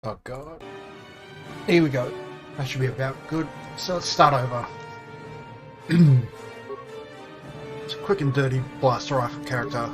Oh god. Here we go. That should be about good. So let's start over. It's a quick and dirty blaster rifle character.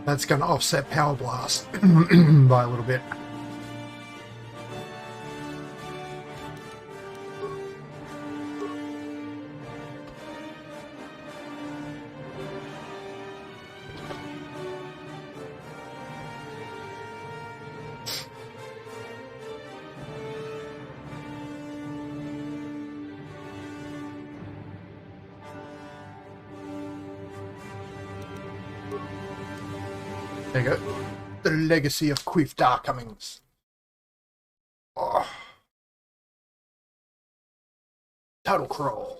That's going to offset Power Blast by a little bit. There you go. The Legacy of Quiff Darkcomings. Oh. Total Crawl.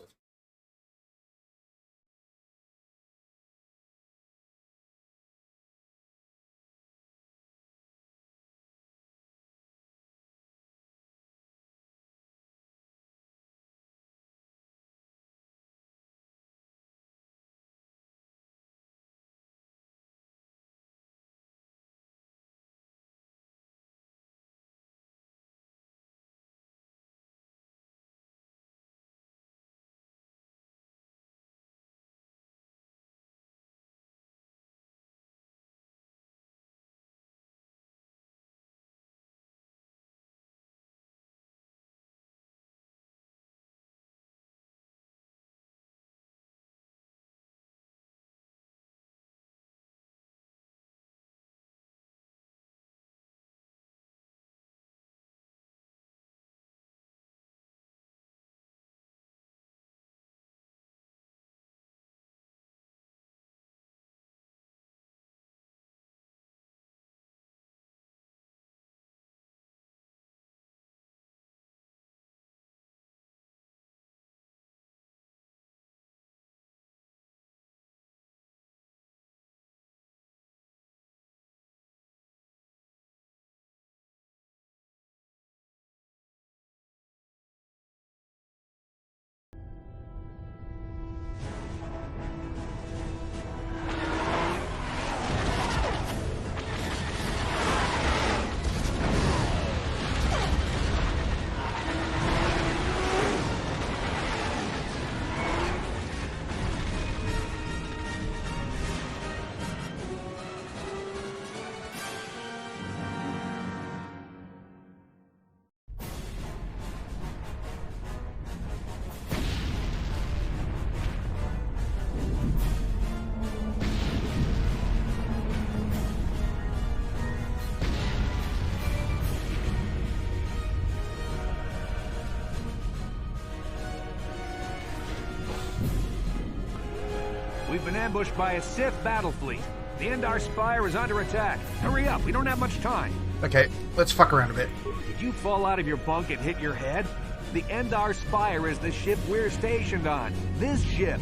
We've been ambushed by a Sith battle fleet. The Endar Spire is under attack. Hurry up, we don't have much time. Okay, let's fuck around a bit. Did you fall out of your bunk and hit your head? The Endar Spire is the ship we're stationed on. This ship.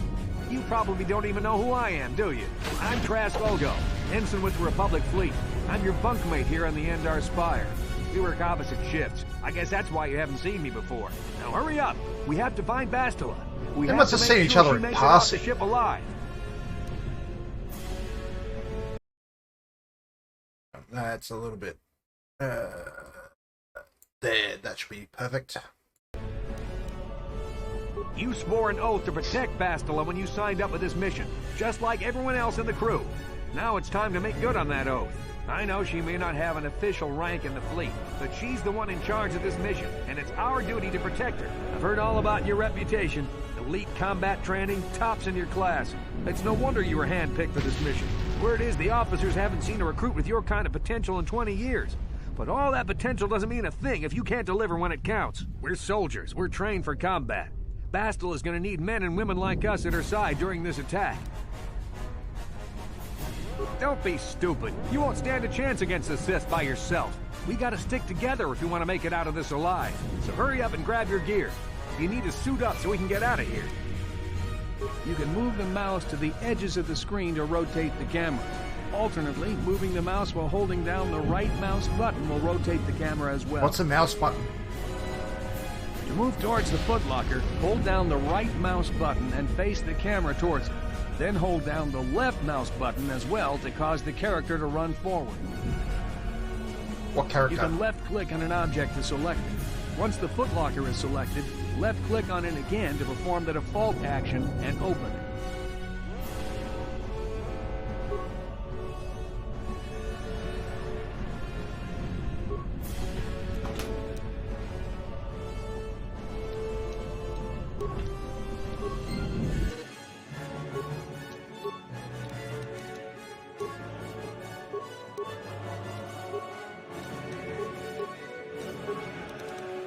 You probably don't even know who I am, do you? I'm Trask Ogo, ensign with the Republic Fleet. I'm your bunkmate here on the Endar Spire. We work opposite shifts. I guess that's why you haven't seen me before. Now hurry up. We have to find Bastila. We They have must to have make seen each sure other she in makes it off the passing. ship alive. That's a little bit... there, that should be perfect. You swore an oath to protect Bastila when you signed up with this mission, just like everyone else in the crew. Now it's time to make good on that oath. I know she may not have an official rank in the fleet, but she's the one in charge of this mission, and it's our duty to protect her. I've heard all about your reputation. Elite combat training, tops in your class. It's no wonder you were handpicked for this mission. Word is the officers haven't seen a recruit with your kind of potential in 20 years. But all that potential doesn't mean a thing if you can't deliver when it counts. We're soldiers. We're trained for combat. Bastila is going to need men and women like us at her side during this attack. Don't be stupid. You won't stand a chance against the Sith by yourself. We gotta stick together if we want to make it out of this alive. So hurry up and grab your gear. You need to suit up so we can get out of here. You can move the mouse to the edges of the screen to rotate the camera. Alternately, moving the mouse while holding down the right mouse button will rotate the camera as well. What's a mouse button? To move towards the footlocker, hold down the right mouse button and face the camera towards it. Then hold down the left mouse button as well to cause the character to run forward. What character? You can left-click on an object to select it. Once the footlocker is selected, left-click on it again to perform the default action and open it.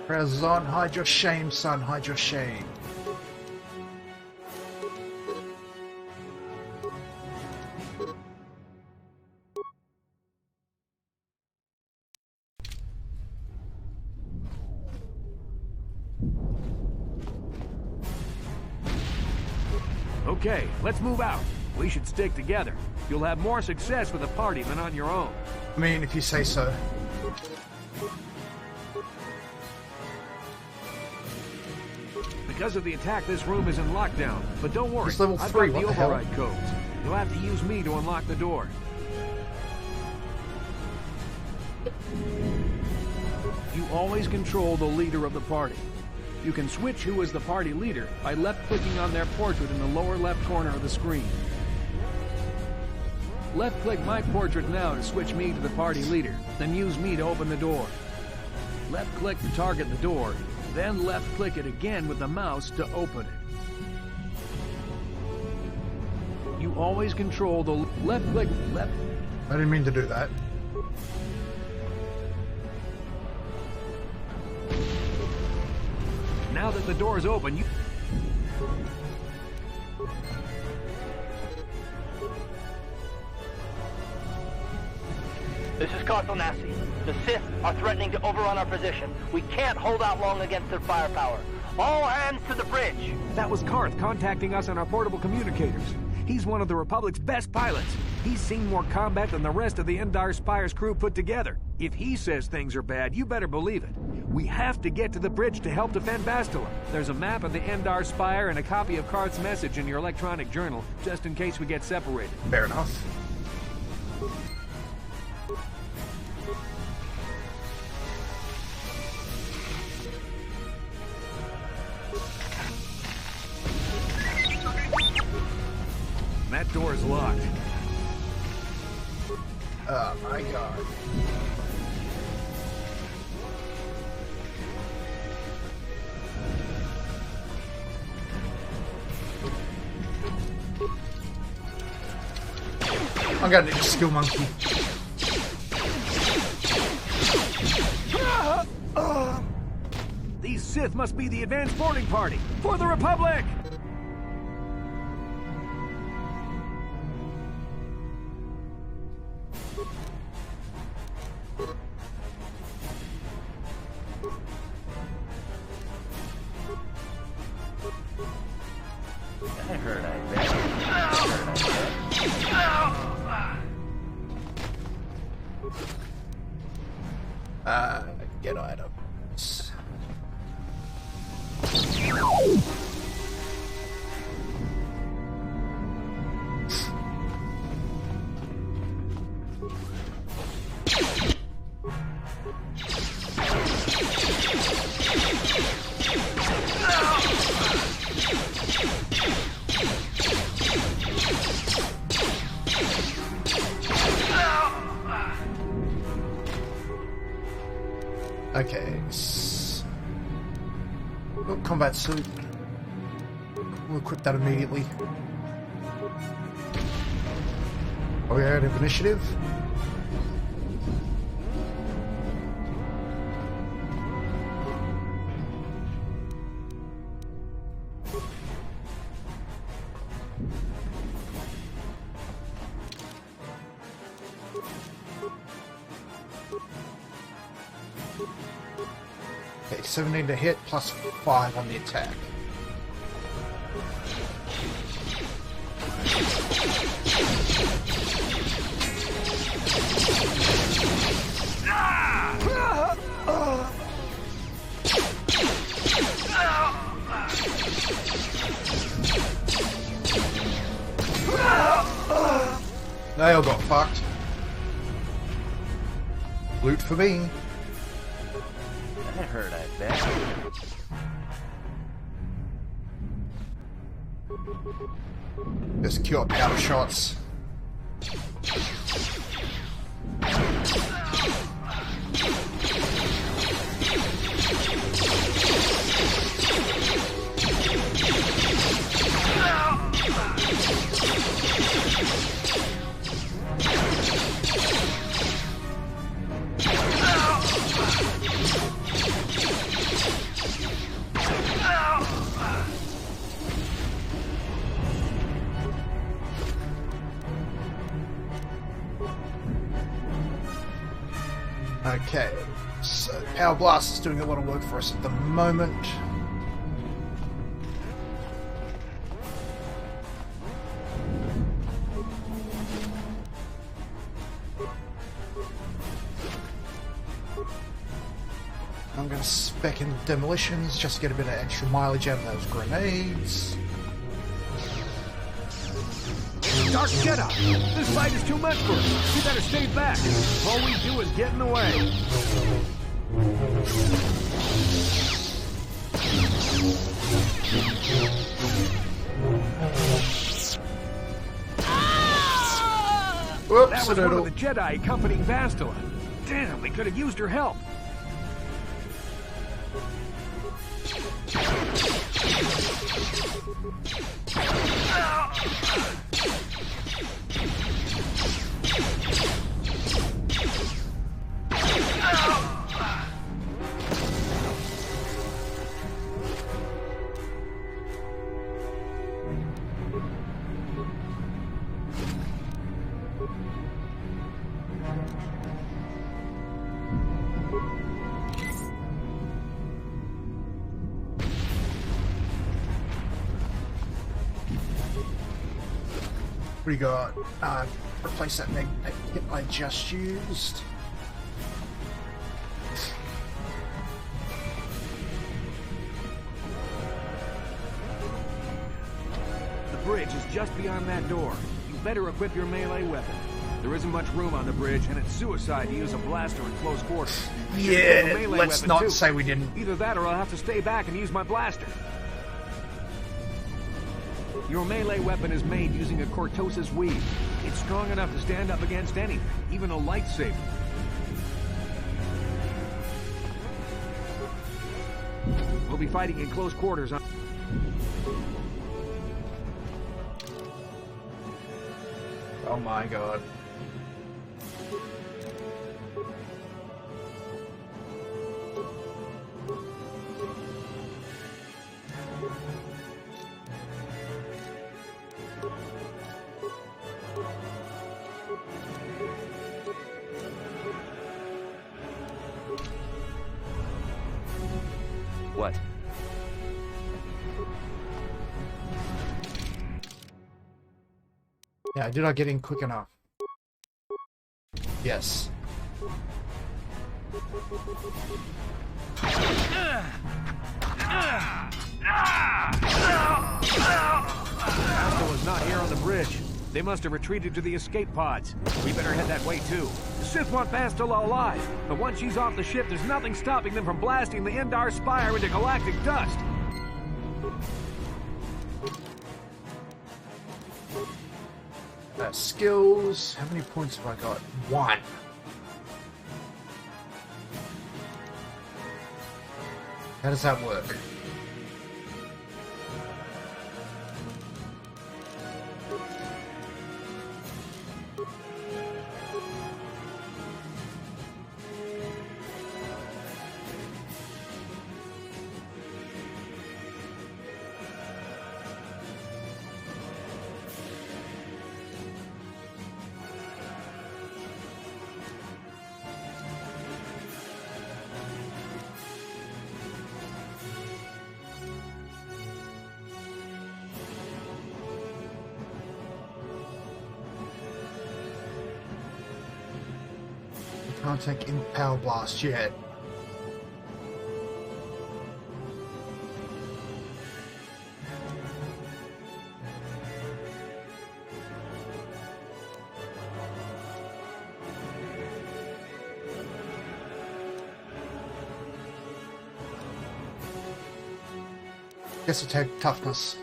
Press on, hide your shame, son, hide your shame. Okay, let's move out. We should stick together. You'll have more success with a party than on your own. I mean, if you say so. Because of the attack, this room is in lockdown. But don't worry, It's level I've 3, got the what the hell? override codes. You'll have to use me to unlock the door. You always control the leader of the party. You can switch who is the party leader by left-clicking on their portrait in the lower left corner of the screen. Left-click my portrait now to switch me to the party leader, then use me to open the door. Left-click to target the door, then left-click it again with the mouse to open it. You always control the left-click, left... I didn't mean to do that. Now that the door is open, you... This is KOTOR. The Sith are threatening to overrun our position. We can't hold out long against their firepower. All hands to the bridge! That was Karth contacting us on our portable communicators. He's one of the Republic's best pilots. He's seen more combat than the rest of the Endar Spire's crew put together. If he says things are bad, you better believe it. We have to get to the bridge to help defend Bastila. There's a map of the Endar Spire and a copy of Karth's message in your electronic journal, just in case we get separated. Fair enough. That door is locked. Oh my god. I'm gonna need a skill monkey. These Sith must be the advanced boarding party for the Republic! I heard I bet. Get items. combat suit. We'll equip that immediately. Are we out of initiative? Okay, 17 to hit, plus 5 on the attack. They all got fucked. Loot for me. That hurt, I bet. Just cure powder shots. Okay, so Power Blast is doing a lot of work for us at the moment. I'm going to spec in demolitions just to get a bit of extra mileage out of those grenades. Dark Jedi! This fight is too much for us. We better stay back. All we do is get in the way. Whoops, That was one of the Jedi accompanying Bastila. Damn, we could have used her help. We got replace that mag hit I just used. The bridge is just beyond that door. You better equip your melee weapon. There isn't much room on the bridge, and it's suicide to use a blaster in close quarters. Yeah, let's not say we didn't. Either that or I'll have to stay back and use my blaster. Your melee weapon is made using a Cortosis weave. It's strong enough to stand up against anything, even a lightsaber. We'll be fighting in close quarters on... Oh my god. What? Yeah, did I get in quick enough? Yes. Astro is not here on the bridge. They must have retreated to the escape pods. We better head that way too. The Sith want Bastila alive, but once she's off the ship, there's nothing stopping them from blasting the Endar Spire into galactic dust. Skills. How many points have I got? 1. How does that work? Can't take in power blast yet. Guess I'll take toughness.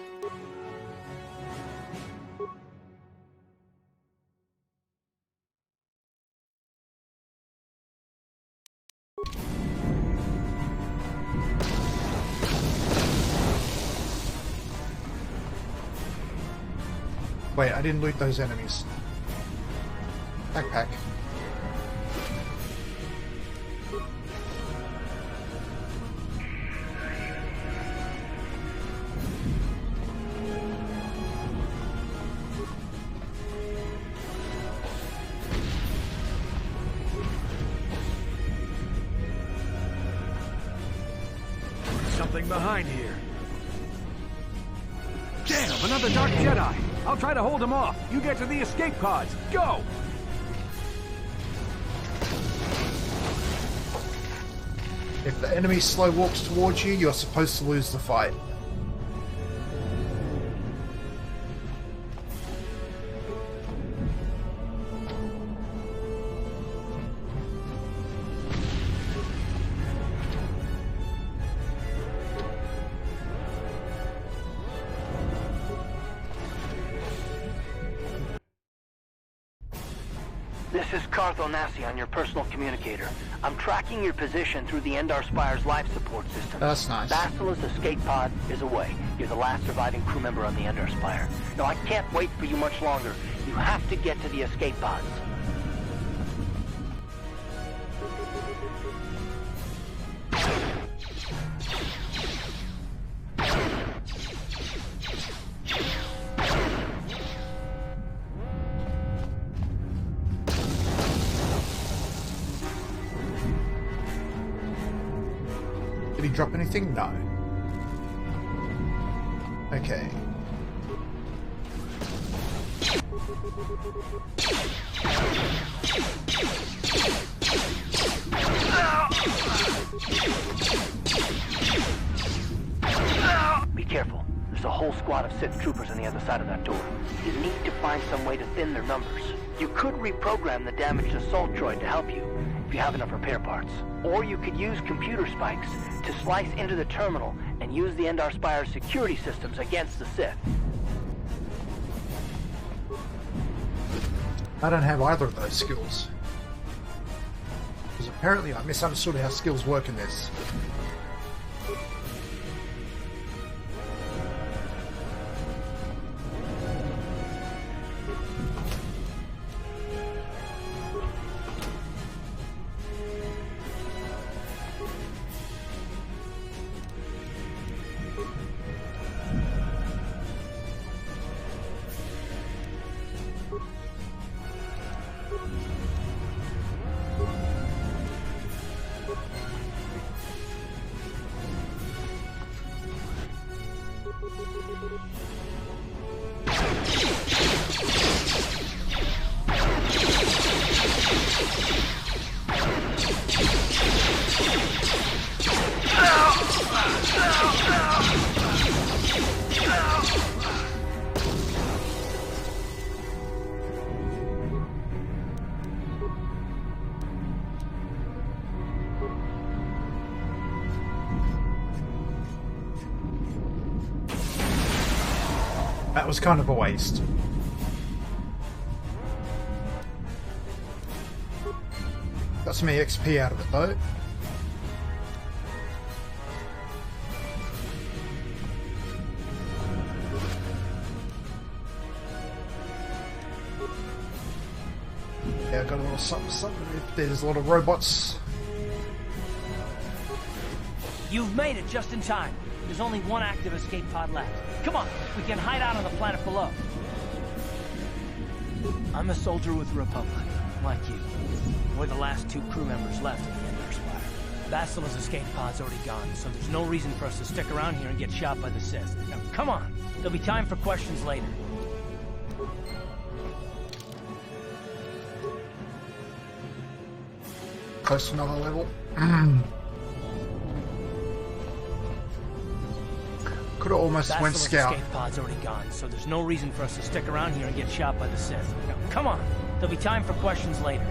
Wait, I didn't loot those enemies. Backpack. Something behind here. Damn, another Dark Jedi! I'll try to hold him off. You get to the escape pods. Go! If the enemy slow walks towards you, you're supposed to lose the fight. This is Cartho Nassi on your personal communicator. I'm tracking your position through the Endar Spire's life support system. That's nice. Bastila's escape pod is away. You're the last surviving crew member on the Endar Spire. Now, I can't wait for you much longer. You have to get to the escape pods. Did he drop anything? No. Okay. Be careful. There's a whole squad of Sith troopers on the other side of that door. You need to find some way to thin their numbers. You could reprogram the damaged assault droid to help you, if you have enough repair parts. Or you could use computer spikes to slice into the terminal and use the Endar Spire's security systems against the Sith. I don't have either of those skills. Because apparently I misunderstood how skills work in this. That was kind of a waste. Got some EXP out of it though. Yeah, I got a little something. There's a lot of robots. You've made it just in time. There's only one active escape pod left. Come on, we can hide out on the planet below. I'm a soldier with the Republic, like you. We're the last two crew members left of the Endar Spire. Bastila's escape pod's already gone, so there's no reason for us to stick around here and get shot by the Sith. Now, come on. There'll be time for questions later. close to another level. Could have almost went Bastila's scout. escape pod's already gone, so there's no reason for us to stick around here and get shot by the Sith. Now, come on! There'll be time for questions later.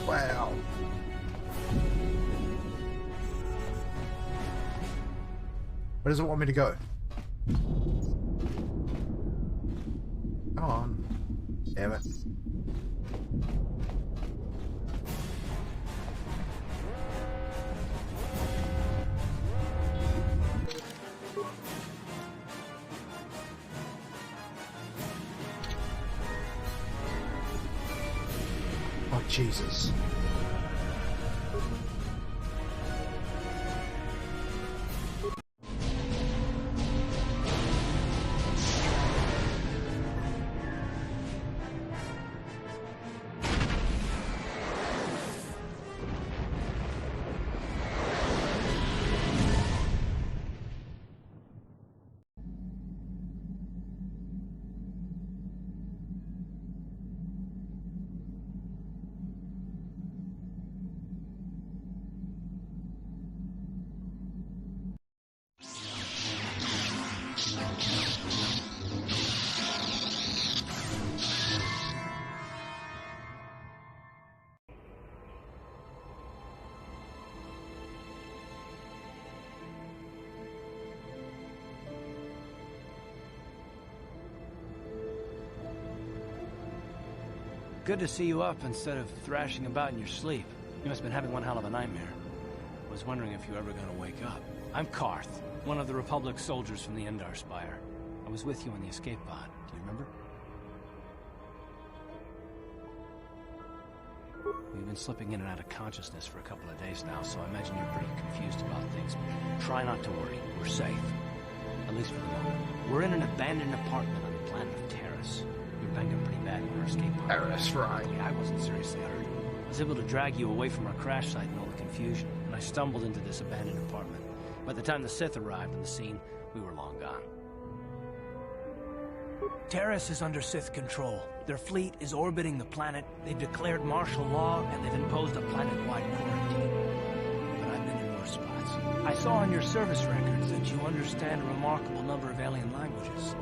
Wow. Where does it want me to go? Come on. Damn it. Oh, Jesus. Good to see you up instead of thrashing about in your sleep. You must have been having one hell of a nightmare. I was wondering if you were ever going to wake up. I'm Karth, one of the Republic soldiers from the Endar Spire. I was with you on the escape pod. Do you remember? We've been slipping in and out of consciousness for a couple of days now, so I imagine you're pretty confused about things. But try not to worry. We're safe. At least for the moment. We're in an abandoned apartment on the planet of Taris. We were banged up pretty bad in our escape pod. Taris, right. I wasn't seriously hurt. I was able to drag you away from our crash site in all the confusion, and I stumbled into this abandoned apartment. By the time the Sith arrived on the scene, we were long gone. Taris is under Sith control. Their fleet is orbiting the planet, they've declared martial law, and they've imposed a planet-wide quarantine. But I've been in worse spots. I saw on your service records that you understand a remarkable number of alien languages.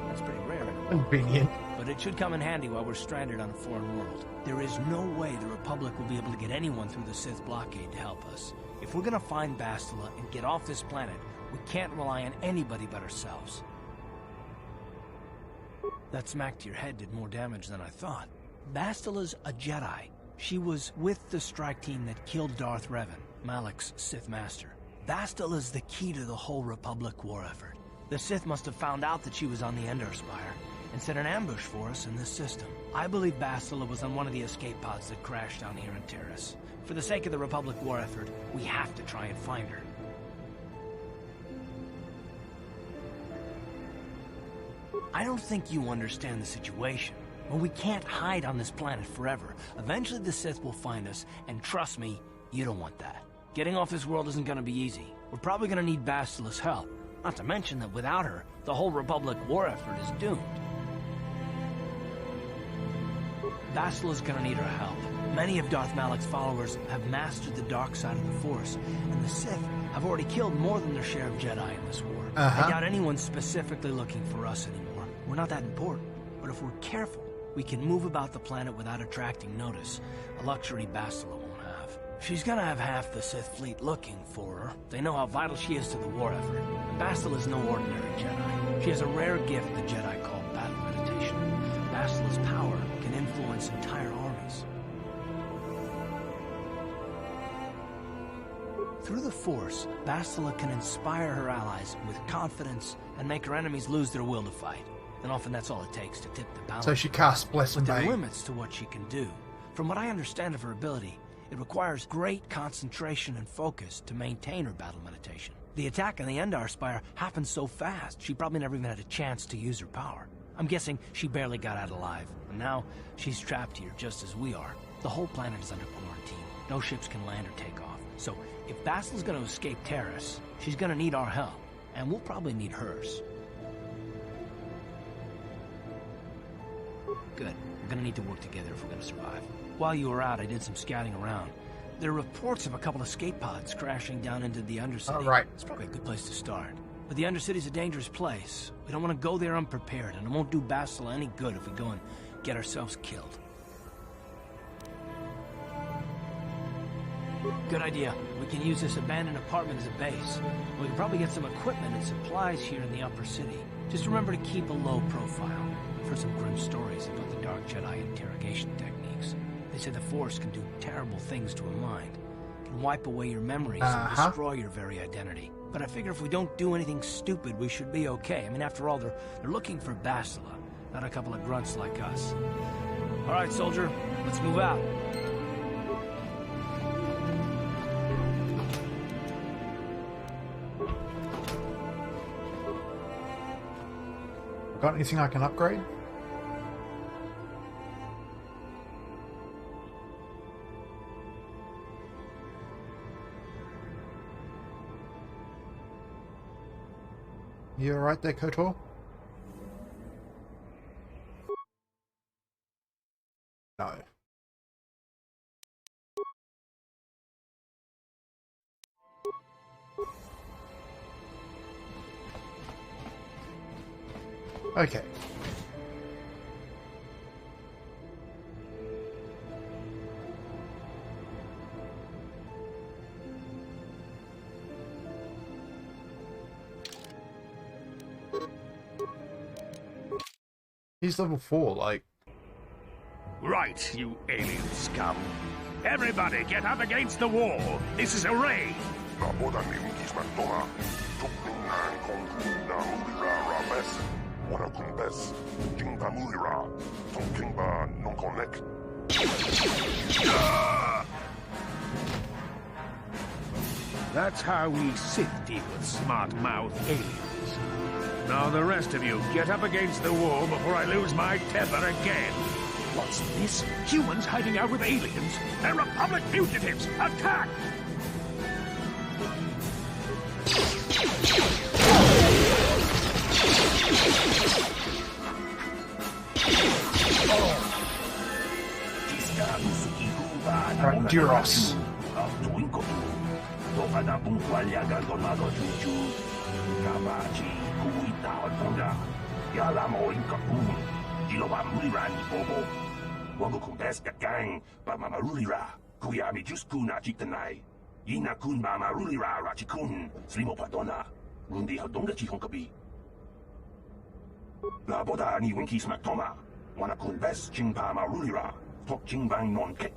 That's pretty rare in a way. Convenient. But it should come in handy while we're stranded on a foreign world. There is no way the Republic will be able to get anyone through the Sith blockade to help us. If we're gonna find Bastila and get off this planet, we can't rely on anybody but ourselves. That smack to your head did more damage than I thought. Bastila's a Jedi. She was with the strike team that killed Darth Revan, Malak's Sith master. Bastila's the key to the whole Republic war effort. The Sith must have found out that she was on the Endar Spire and set an ambush for us in this system. I believe Bastila was on one of the escape pods that crashed down here in Taris. For the sake of the Republic war effort, we have to try and find her. I don't think you understand the situation. Well, we can't hide on this planet forever. Eventually the Sith will find us, and trust me, you don't want that. Getting off this world isn't gonna be easy. We're probably gonna need Bastila's help. Not to mention that without her, the whole Republic war effort is doomed. Bastila's gonna need our help. Many of Darth Malak's followers have mastered the dark side of the Force, and the Sith have already killed more than their share of Jedi in this war. I doubt anyone's specifically looking for us anymore. We're not that important, but if we're careful, we can move about the planet without attracting notice, a luxury Bastila won't have. She's gonna have half the Sith fleet looking for her. They know how vital she is to the war effort. Bastila's no ordinary Jedi. She has a rare gift the Jedi call battle meditation. Bastila's power can influence entire armies. Through the Force, Bastila can inspire her allies with confidence and make her enemies lose their will to fight. And often that's all it takes to tip the balance. So she casts Bless But and there are Bane. limits to what she can do. From what I understand of her ability, it requires great concentration and focus to maintain her battle meditation. The attack on the Endar Spire happened so fast, she probably never even had a chance to use her power. I'm guessing she barely got out alive, and now she's trapped here just as we are. The whole planet is under quarantine. No ships can land or take off. So if Bastila's gonna escape Taris, she's gonna need our help, and we'll probably need hers. Good. We're gonna need to work together if we're gonna survive. While you were out, I did some scouting around. There are reports of a couple of escape pods crashing down into the undercity. All right. It's probably a good place to start. But the undercity's a dangerous place. We don't want to go there unprepared, and it won't do Bastila any good if we go and get ourselves killed. Good idea. We can use this abandoned apartment as a base. We can probably get some equipment and supplies here in the upper city. Just remember to keep a low profile. I've heard some grim stories about the Dark Jedi interrogation techniques. They say the Force can do terrible things to a mind. It can wipe away your memories and destroy your very identity. But I figure if we don't do anything stupid, we should be okay. I mean, after all, they're looking for Bastila, not a couple of grunts like us. All right, soldier, let's move out. Got anything I can upgrade? You alright there, KOTOR? No. Okay. He's level 4, like... Right, you alien scum. Everybody get up against the wall. This is a raid. That's how we Sith deal with smart-mouthed aliens. Now the rest of you, get up against the wall before I lose my temper again. What's this? Humans hiding out with aliens? They're Republic fugitives! Attack! Right, Duros. La boda ni winkies matoma, wana kun bes chingpa marulira, tok chingbang non kek,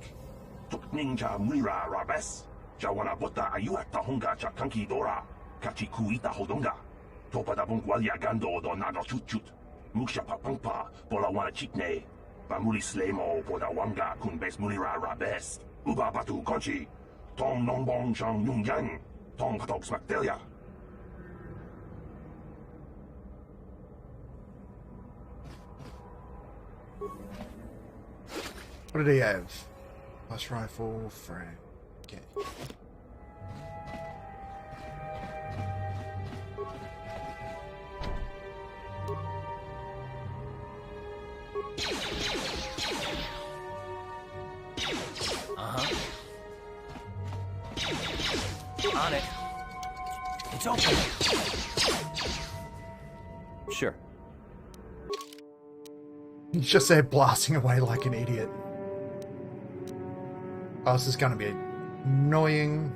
tok ninja mulira rabes, jawana bota ayuak tahonga cha kanki dora, kachi kuita hodonga, topa da bungwalia gando do nado chut, muksha papangpa, bola wana chitne, bamuli slemo boda wanga kun bes mulira rabes, uba batu konchi, tong nongbong chang yung yang, tong patok smaktelia. What did he have? Plus rifle, frag. Okay. On it. It's open. Sure. He's just there blasting away like an idiot. Oh, this is gonna be annoying.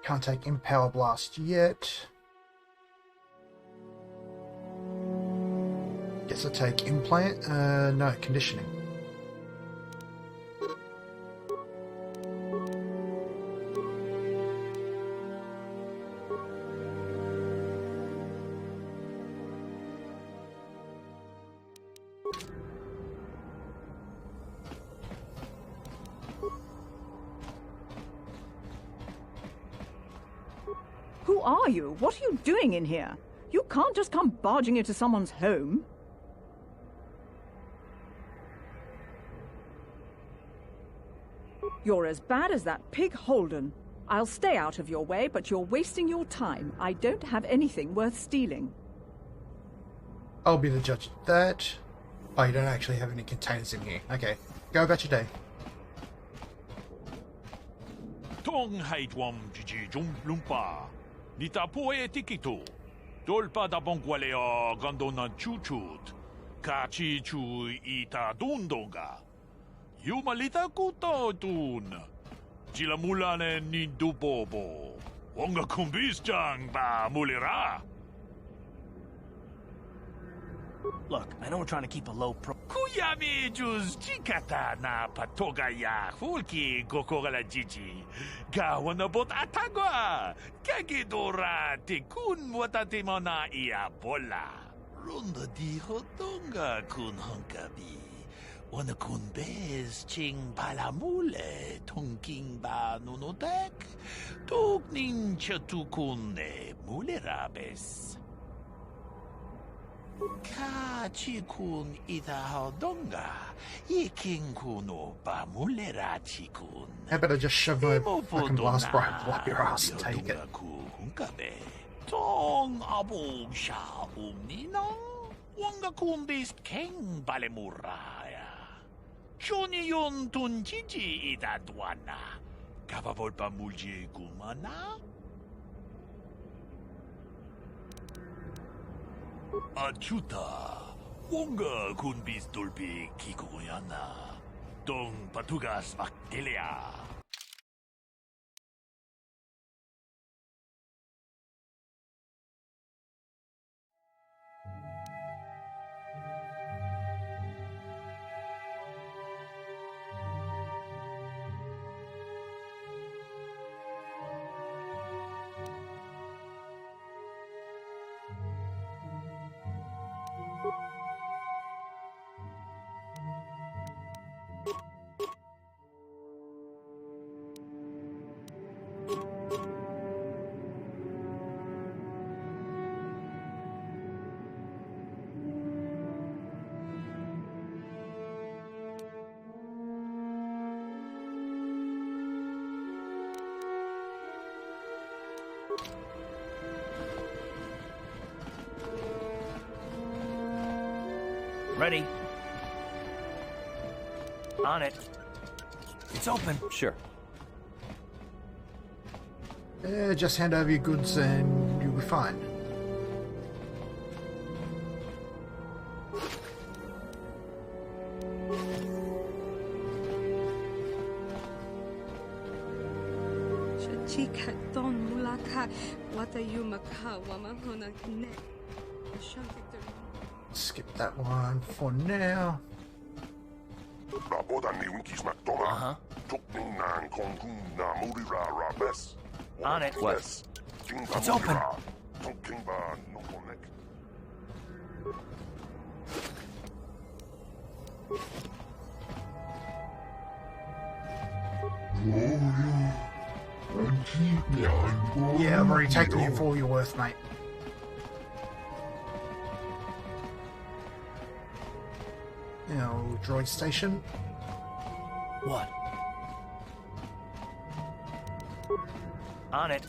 Can't take Empower Blast yet. Guess I'll take Implant. No, Conditioning. Who are you? What are you doing in here? You can't just come barging into someone's home. You're as bad as that pig Holden. I'll stay out of your way, but you're wasting your time. I don't have anything worth stealing. I'll be the judge of that. Oh, you don't actually have any containers in here. Okay, go about your day. Tong haitwam jiji jum lumpa. Nita poe tikito. Dolpa da bongualeo gondona chuchut. Kachi chu ita dundonga. Yumalita kuto tun. Jilamulane nindubobo. Wonga kumbis jang ba mulira. Look, I know we're trying to keep a low pro... Kuyami juz chikata na patoga ya hulki gokora jiji. Gawana bot atagwa. Kagidora tikun watatimona ia bola. Runda di hotonga kun honkabi. Wana kun bez ching balamule tongking ba nunotek. Tuk nincha tukune mulerabes. Kachikun itahodonga, Ikingkuno ba mulera chikun. How about I just shove my fucking blast rifle up your ass and take it? Tong abo sha umnino, wanga kumbis king balemuraya. Shoni yon tunjiji idadwana, kapabol pa mulje kumana. Achuta, wonga kunbis tulpi kikoyana, dong patugas maktelia. Ready. On it. It's open. Sure. Just hand over your goods and you'll be fine. Skip that one for now. Uh-huh. On it. What? It's open. Yeah, I've already taken you for all you're worth, mate. Droid station. What? On it.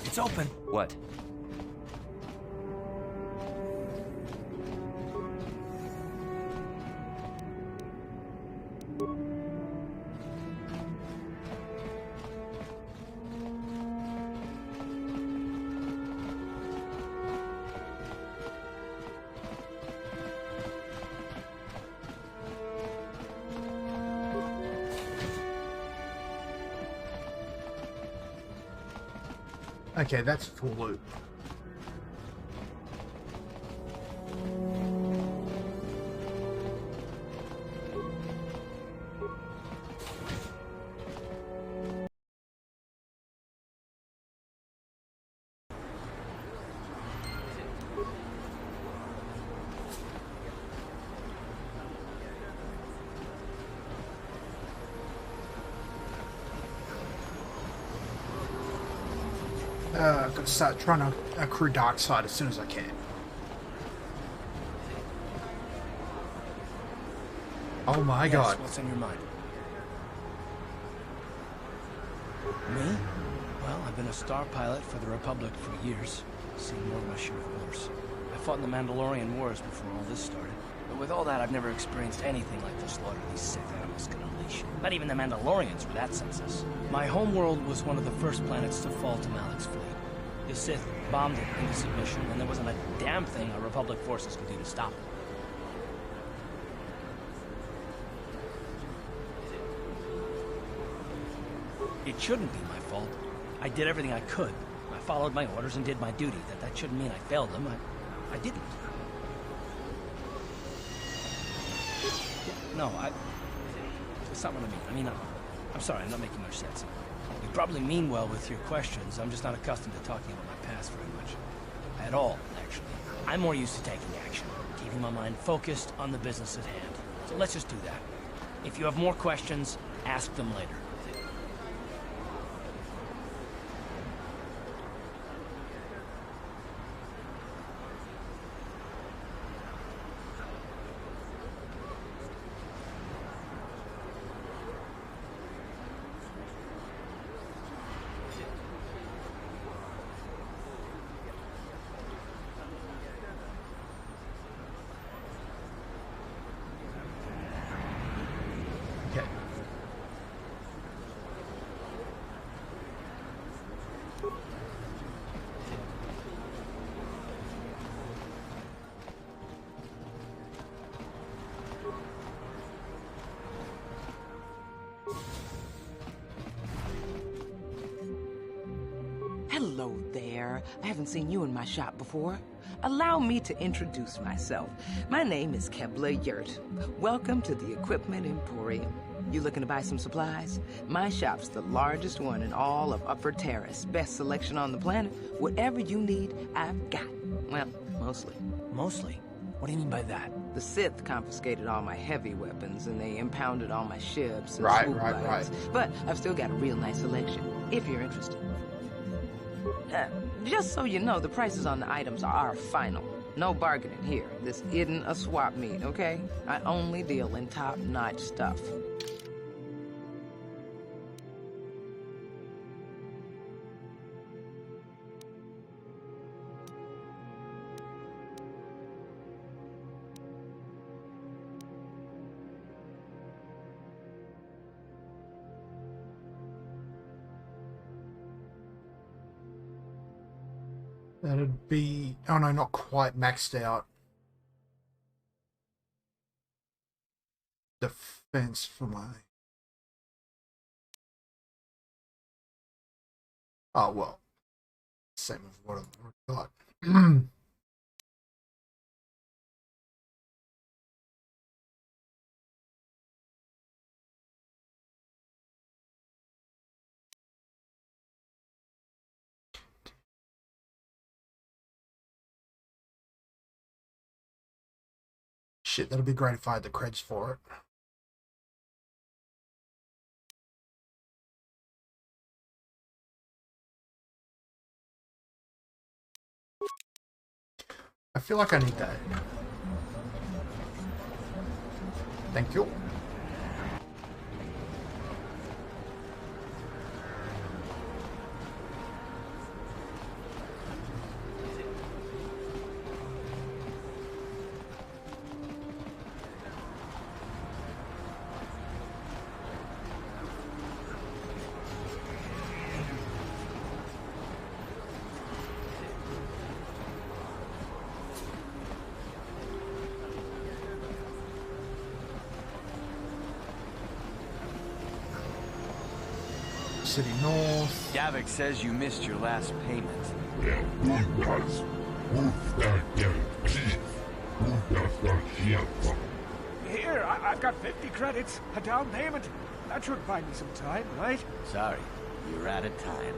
It's open. What? Okay, that's full loop. Gonna start trying to accrue dark side as soon as I can. Oh my god. What's on your mind? Me? Well, I've been a star pilot for the Republic for years. Seen more than my share of wars. I fought in the Mandalorian Wars before all this started. But with all that, I've never experienced anything like the slaughter these Sith animals can unleash. Not even the Mandalorians were that senseless. My homeworld was one of the first planets to fall to Malik's fleet. The Sith bombed it into submission, and there wasn't a damn thing our Republic forces could do to stop it. It shouldn't be my fault. I did everything I could. I followed my orders and did my duty. That shouldn't mean I failed them. I didn't. No, it's not what I mean. I'm sorry, I'm not making much sense. You probably mean well with your questions. I'm just not accustomed to talking about my past very much. At all, actually. I'm more used to taking action, keeping my mind focused on the business at hand. So let's just do that. If you have more questions, ask them later. Hello there. I haven't seen you in my shop before. Allow me to introduce myself. My name is Kebla Yurt. Welcome to the Equipment Emporium. You looking to buy some supplies? My shop's the largest one in all of Upper Taris. Best selection on the planet. Whatever you need, I've got. Well, mostly. Mostly? What do you mean by that? The Sith confiscated all my heavy weapons, and they impounded all my ships and Right. But I've still got a real nice selection, if you're interested. Just so you know, the prices on the items are final. No bargaining here. This isn't a swap meet, okay? I only deal in top-notch stuff. That'd be... Oh no, not quite maxed out. Defense for my... Oh, well. Same as what I've got. Shit, that'd be great if I had the creds for it. I feel like I need that. Thank you. City North. Davik says you missed your last payment. Here, I've got 50 credits, a down payment. That should buy me some time, right? Sorry, you're out of time.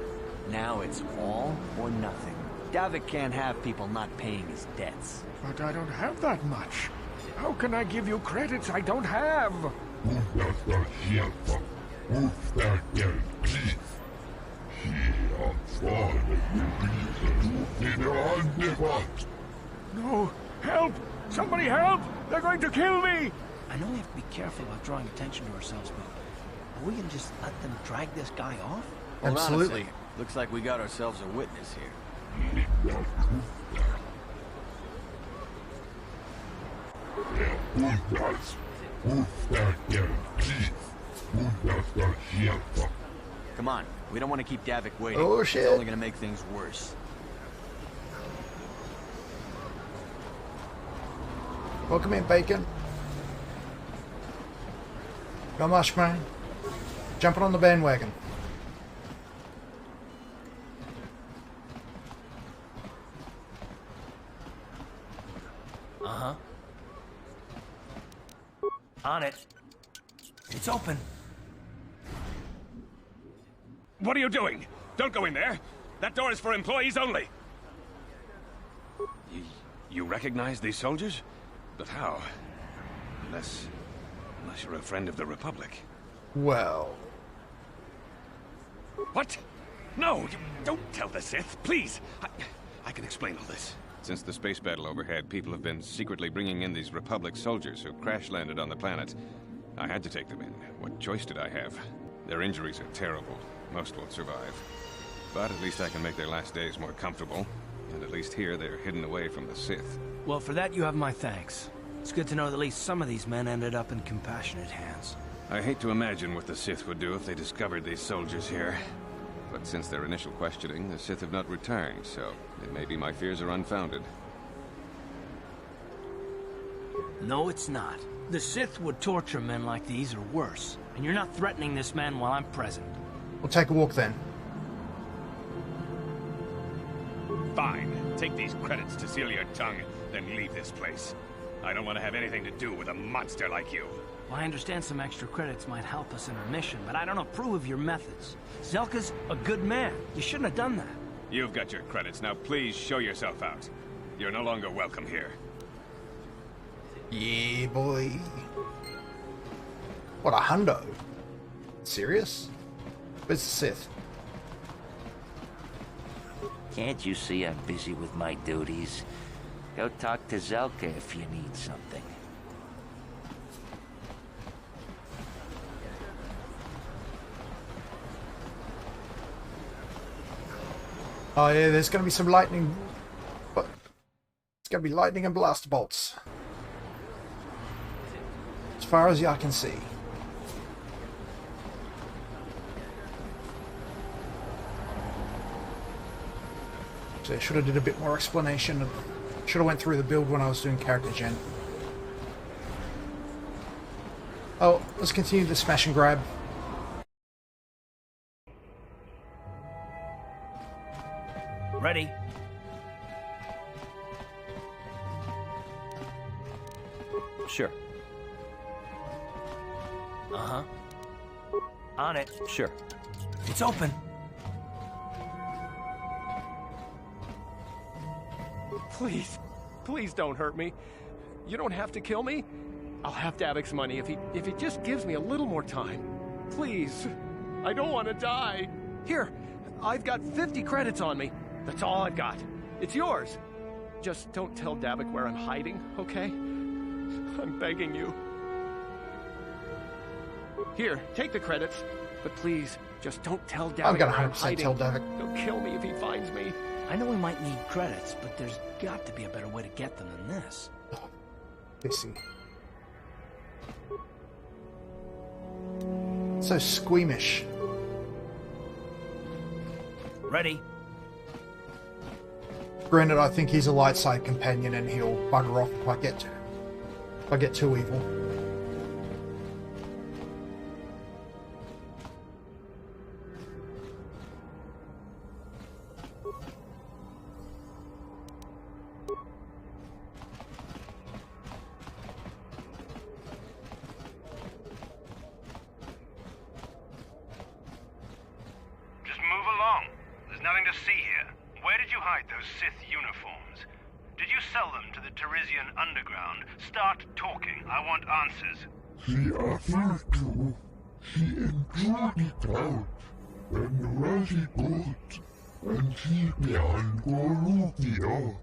Now it's all or nothing. Davik can't have people not paying his debts. But I don't have that much. How can I give you credits I don't have? No! Help! Somebody help! They're going to kill me! I know we have to be careful about drawing attention to ourselves, but are we gonna just let them drag this guy off? Hold on a Absolutely. second. Looks like we got ourselves a witness here. Come on, we don't want to keep Davik waiting. Oh, shit. It's only gonna make things worse. Welcome in, Bacon. Not much, man. Jumping on the bandwagon. Uh-huh. On it. It's open. What are you doing? Don't go in there! That door is for employees only! You recognize these soldiers? But how? Unless you're a friend of the Republic. Well. What? No! Don't tell the Sith, please! I can explain all this. Since the space battle overhead, people have been secretly bringing in these Republic soldiers who crash-landed on the planet. I had to take them in. What choice did I have? Their injuries are terrible. Most won't survive. But at least I can make their last days more comfortable. And at least here, they're hidden away from the Sith. Well, for that you have my thanks. It's good to know that at least some of these men ended up in compassionate hands. I hate to imagine what the Sith would do if they discovered these soldiers here. But since their initial questioning, the Sith have not returned, so it may be my fears are unfounded. No, it's not. The Sith would torture men like these or worse. And you're not threatening this man while I'm present. We'll take a walk then. Fine. Take these credits to seal your tongue, then leave this place. I don't want to have anything to do with a monster like you. Well, I understand some extra credits might help us in our mission, but I don't approve of your methods. Zelka's a good man. You shouldn't have done that. You've got your credits. Now please show yourself out. You're no longer welcome here. Yeah, boy. What a hundo. Serious? Where's the Sith? Can't you see I'm busy with my duties? Go talk to Zelka if you need something. Oh yeah, there's gonna be some lightning. But it's gonna be lightning and blaster bolts. As far as I can see. So I should have did a bit more explanation. Should have went through the build when I was doing character gen. Oh, let's continue the smash and grab. Ready? Sure. Uh-huh. On it. Sure. It's open. Please, please don't hurt me. You don't have to kill me. I'll have Davik's money if he just gives me a little more time. Please, I don't want to die. Here, I've got 50 credits on me. That's all I've got. It's yours. Just don't tell Davik where I'm hiding, okay? I'm begging you. Here, take the credits. But please, just don't tell Davik I'm gonna where I'm 100% hiding. tell Davik. He'll kill me if he finds me. I know we might need credits, but there's got to be a better way to get them than this. Pissy. So squeamish. Ready? Granted, I think he's a light side companion and he'll bugger off if I get too evil. Just move along. There's nothing to see here. Where did you hide those Sith uniforms? Did you sell them to the Tarisian underground? Start talking. I want answers. She offered to. She enjoyed it out. And really good. and keep me on Gorutio.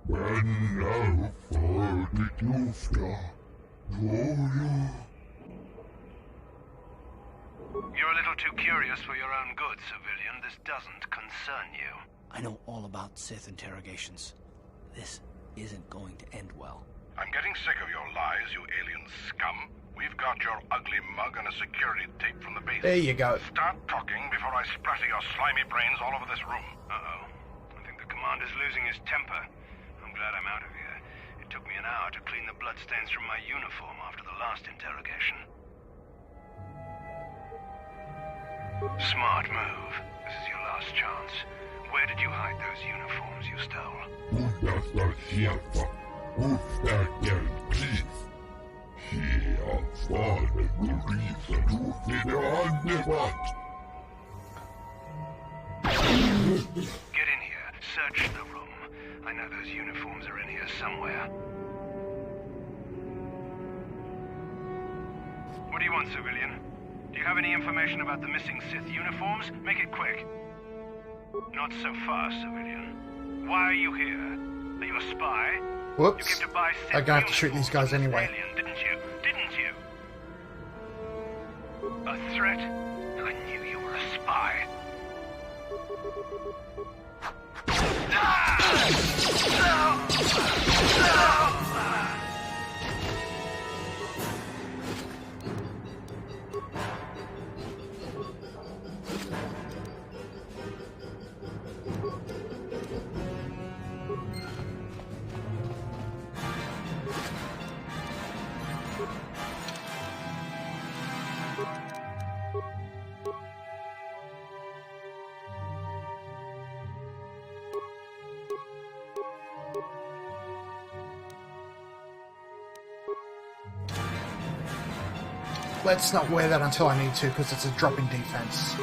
When I'll fall the Klufta. You're a little too curious for your own good, civilian. This doesn't concern you. I know all about Sith interrogations. This isn't going to end well. I'm getting sick of your lies, you alien scum. We've got your ugly mug and a security tape from the base. There you go. Start talking before I splatter your slimy brains all over this room. Uh-oh. I think the commander's losing his temper. I'm glad I'm out of here. It took me an hour to clean the bloodstains from my uniform after the last interrogation. Smart move. This is your last chance. Where did you hide those uniforms you stole? Get in here. Search the room. I know those uniforms are in here somewhere. What do you want, civilian? Do you have any information about the missing Sith uniforms? Make it quick. Not so fast, civilian. Why are you here? Are you a spy? Whoops. You came to buy Sith I'm gonna have to shoot these guys anyway. alien, didn't you? Didn't you? A threat? I knew you were a spy. Let's not wear that until I need to, because it's a drop in defense.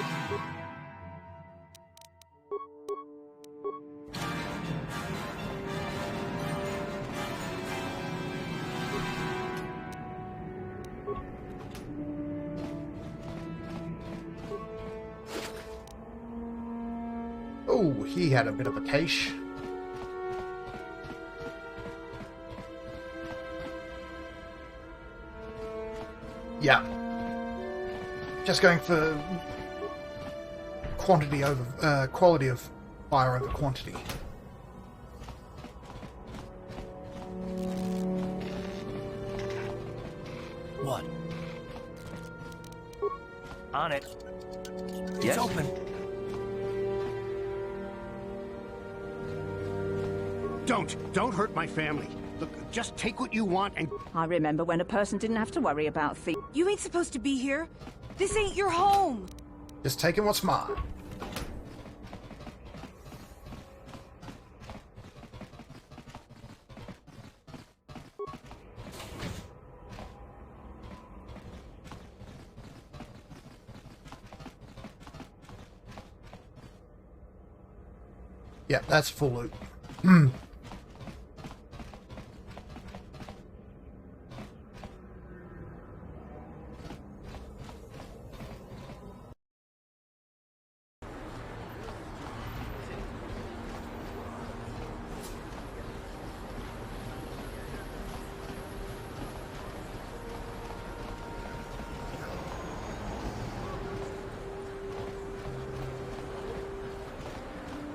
Oh, he had a bit of a cache. Yeah. Just going for quantity over quality of fire over quantity. What? On it. It's Yes? open. Don't hurt my family. Look, just take what you want and... I remember when a person didn't have to worry about thieves. You ain't supposed to be here. This ain't your home. Just taking what's mine. Yeah, that's full loot.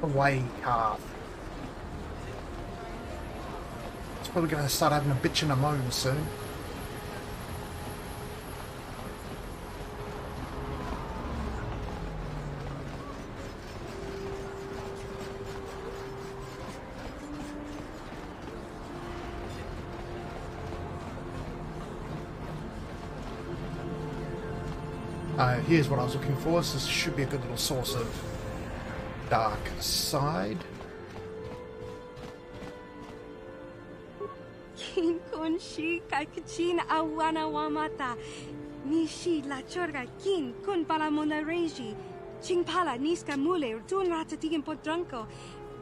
Away path. It's probably going to start having a bitch and a moan soon. Here's what I was looking for. So this should be a good little source of dark side. Kin kon shi kakachin awana wamata. Nishi la chorga kin kun pala mona reji. Ching pala niska mule tun ratatigin podranko.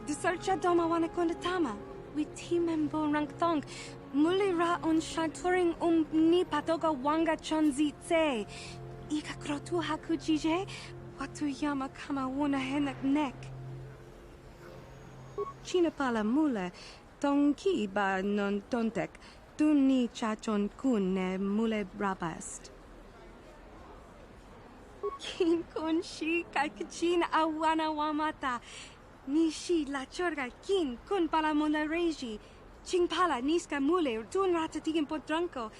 Desarcha doma wana kondatama. Witimembo ranktong. Mule ra on shaturing ni patoga wanga chonzi tse. Ika krotu hakujije. Watu yama kama wona henak nek. China pala mule, tong ki ba non tontek, tunni chachon kun ne mule rabast. Kin kun shi kakachin awana wamata, nishi la chorga kin kun pala mona reji, ching pala niska mule tun ratatigin podranko,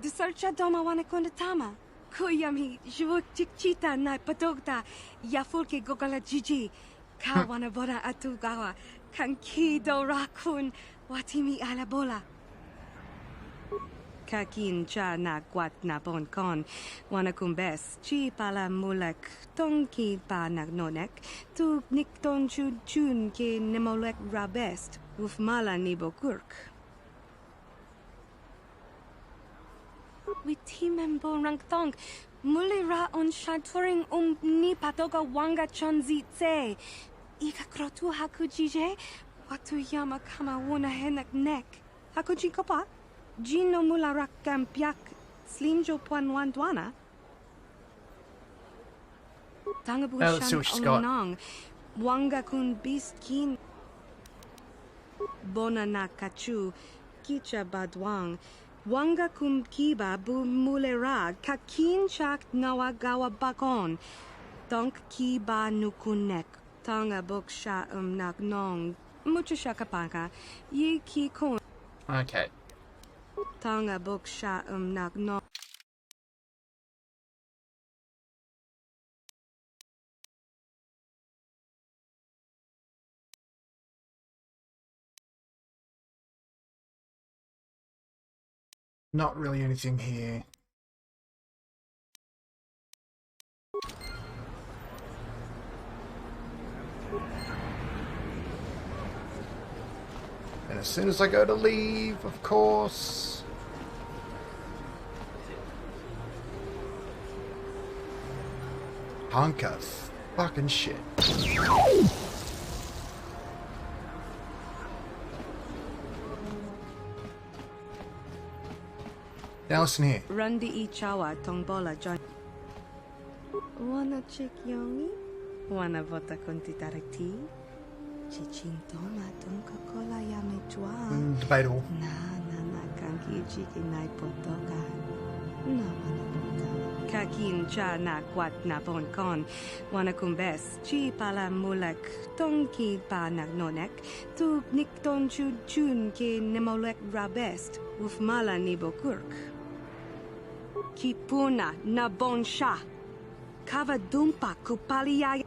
de searcha doma wana kondatama. Kuyami jvuk tikchita na patogta, yafulke gogala jiji, kawana boda atugawa, kanki do rakun, watimi alabola. Kakin cha na kwat na bon kon, wana kumbes, chi pala mulek, tonki pa nagnonek, tu nikton chun ke nemolek rabest, uf mala nibo kurk. Witimembo rangtong, mulira on shaturing ni patoga wanga chonzi tse. Ika krotu hakujije, watu yama kama wuna henak nek. Hakuji kopa? Jino mularak kampiak, slimjo puan wandwana. Tangabu shan onang, wanga kun biskin. Bona na kachu, kicha badwang. Wanga kum kiba bu mulera kakin chak nawagawa bakon. Donk kiba nukunek. Tanga boksha nagnong. Mucha shakapanka. Yi ki kon. Okay. Tanga boksha nagnong. Not really anything here. And as soon as I go to leave, of course... hunk of fucking shit. Now listen here. Rundi ichawa tongbola John. Wanna chick yongi? Wanna vota konti tarati? Chichintoma tonka kola yame chua. Debatable. Na kanki chiki nai potoka. Na wana poka. Kakin cha na kwat na bon kon. Wana kumbes. Chi pala mulek. Tonki pa nagnonek. Tu nikton chun ke nemolek rabest. Uf mala nibo kurk. Kipuna na bonsha. Kava dumpa kupaliya.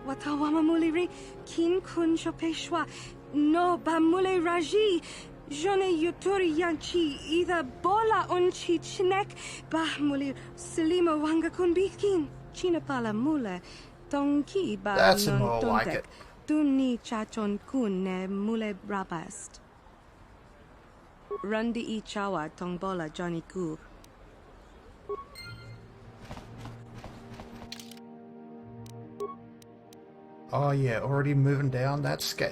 Watawama muliri kin kun shopeshwa. No ba mule raji. Jone yuturi yanchi either bola onchi chinek. Bah mulir silima wanga kun bikin. China pala mule. Tonki ba That's non more like it. Tunni chachon kun ne mule rabast. Rundi ichawa tongbola Johnny Ku. Oh yeah, already moving down that scale.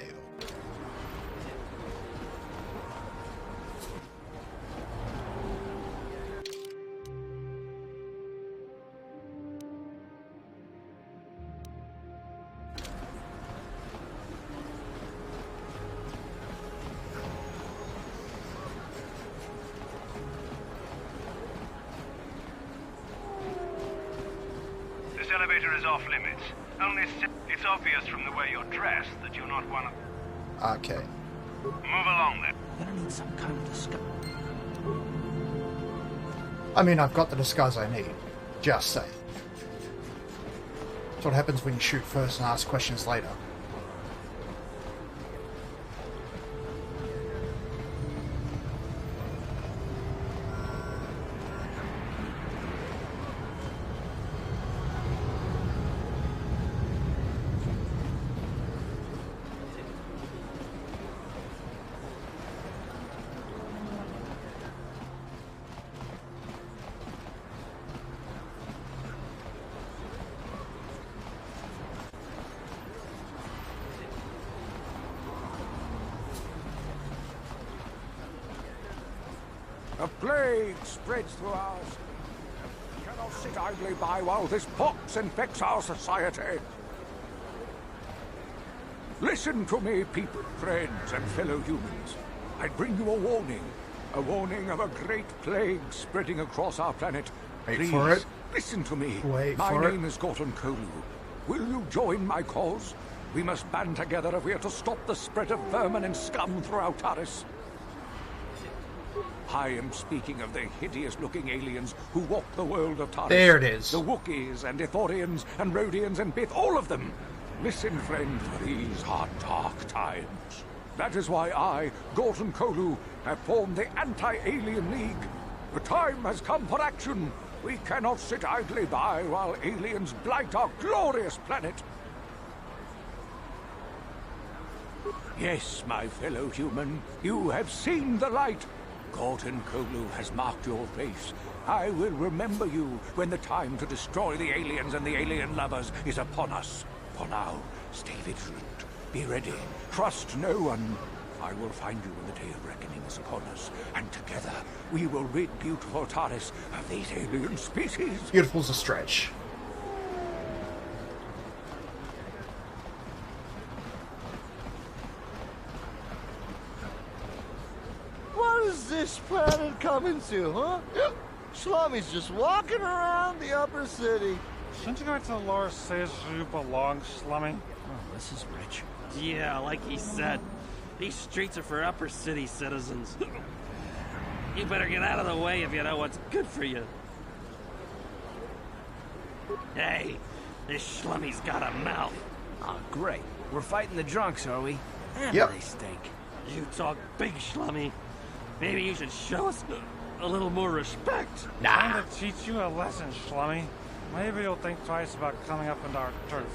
This elevator is off limits. Only it's obvious from the way you're dressed that you're not one of... Okay. Move along then. You're gonna need some kind of disguise. I mean, I've got the disguise I need. Just saying. That's what happens when you shoot first and ask questions later. A plague spreads through our... We cannot sit idly by while this pox infects our society. Listen to me, people, friends, and fellow humans. I bring you a warning of a great plague spreading across our planet. Wait Please, for it. listen to me. Wait my for name is Gorton Kolu. Will you join my cause? We must band together if we are to stop the spread of vermin and scum throughout Taris. I am speaking of the hideous-looking aliens who walk the world of Taris. There it is. The Wookiees and Ithorians and Rhodians and Bith, all of them. Listen, friend, for these are dark times. That is why I, Gorton Kolu, have formed the Anti-Alien League. The time has come for action. We cannot sit idly by while aliens blight our glorious planet. Yes, my fellow human, you have seen the light. Gorton Kolu has marked your face. I will remember you when the time to destroy the aliens and the alien lovers is upon us. For now, stay vigilant. Be ready. Trust no one. I will find you when the day of reckoning is upon us. And together, we will rid beautiful Taris of these alien species. Beautiful's a stretch. What is this planet coming to, huh? Slummy's just walking around the upper city. Shouldn't you go to the lower cities where you belong, Slummy? Oh, this is rich. Yeah, like he said. These streets are for upper city citizens. You better get out of the way if you know what's good for you. Hey, this Schlummy's got a mouth. Oh, great. We're fighting the drunks, are we? Yep. They stink. You talk big, Schlummy. Maybe you should show us a little more respect. Time to teach you a lesson, Schlummy. Maybe you'll think twice about coming up into our turf.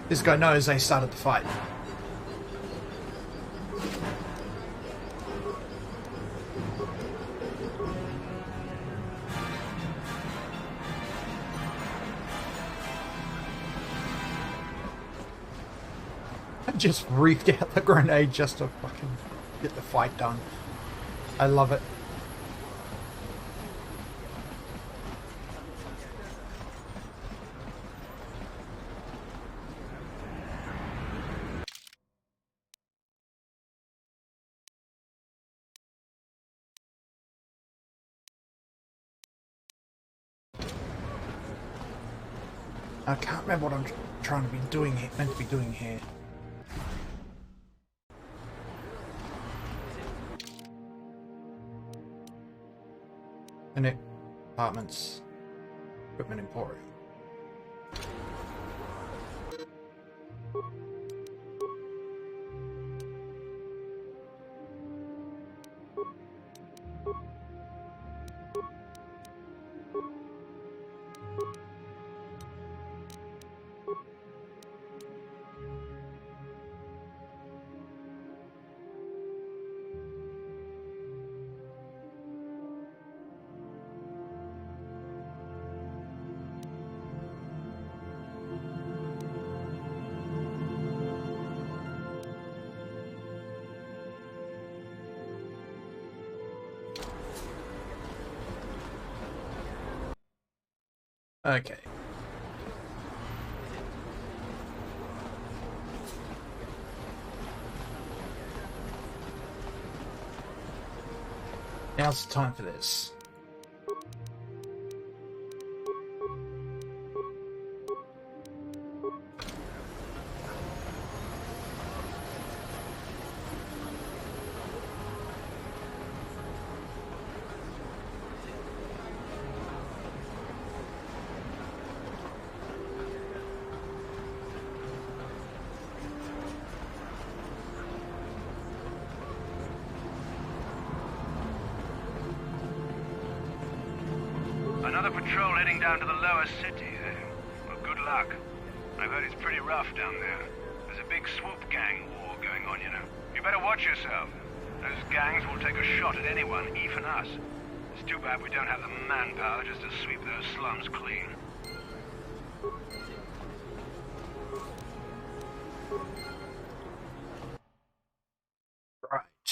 This guy knows they started the fight. I just reefed out the grenade just to fucking get the fight done. I love it. I can't remember what I'm trying to be doing here, meant to be doing here. And it apartments, equipment emporium. Okay. Now's the time for this. Another patrol heading down to the lower city, eh? Well, good luck. I've heard it's pretty rough down there. There's a big swoop gang war going on, you know. You better watch yourself. Those gangs will take a shot at anyone, even us. It's too bad we don't have the manpower just to sweep those slums clean. Right.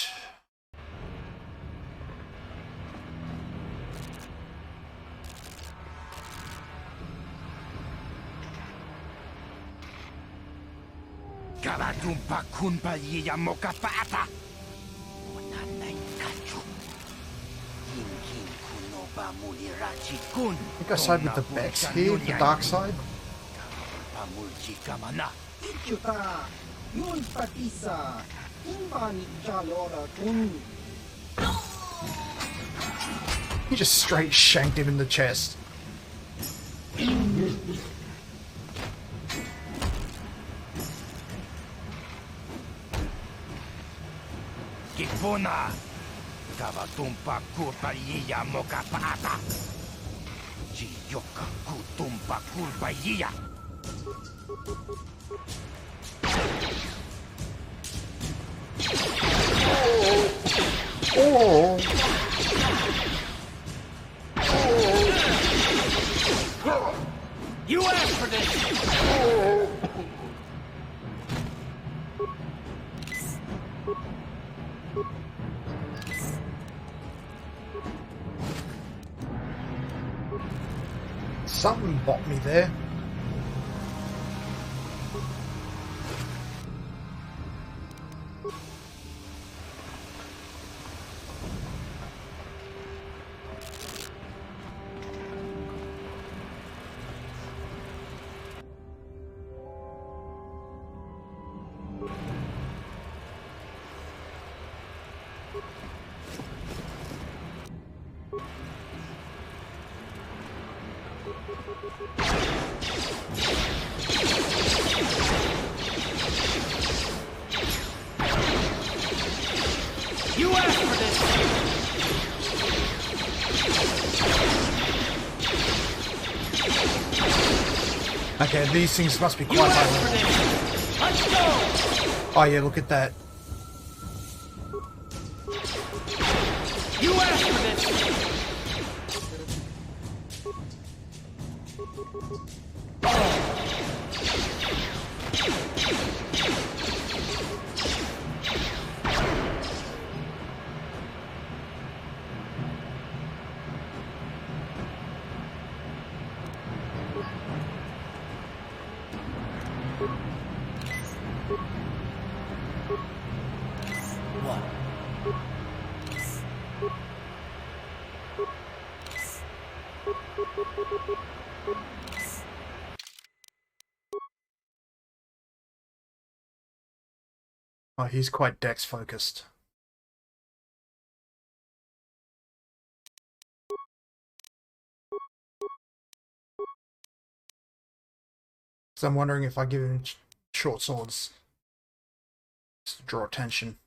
Kabatumpa kunpa yiya mokapata. I think I side with the Bex here, the dark side. He just straight shanked him in the chest. Kipuna. Kabatumpa kurpa yiya mokapata. Chiyoka kutumpa kurpa yiya. Oh. You asked for this! Something bought me there. You asked for this! Okay, these things must be quite high. Let's go! Oh yeah, look at that. You asked for this! Oh, he's quite dex focused. So I'm wondering if I give him short swords just to draw attention.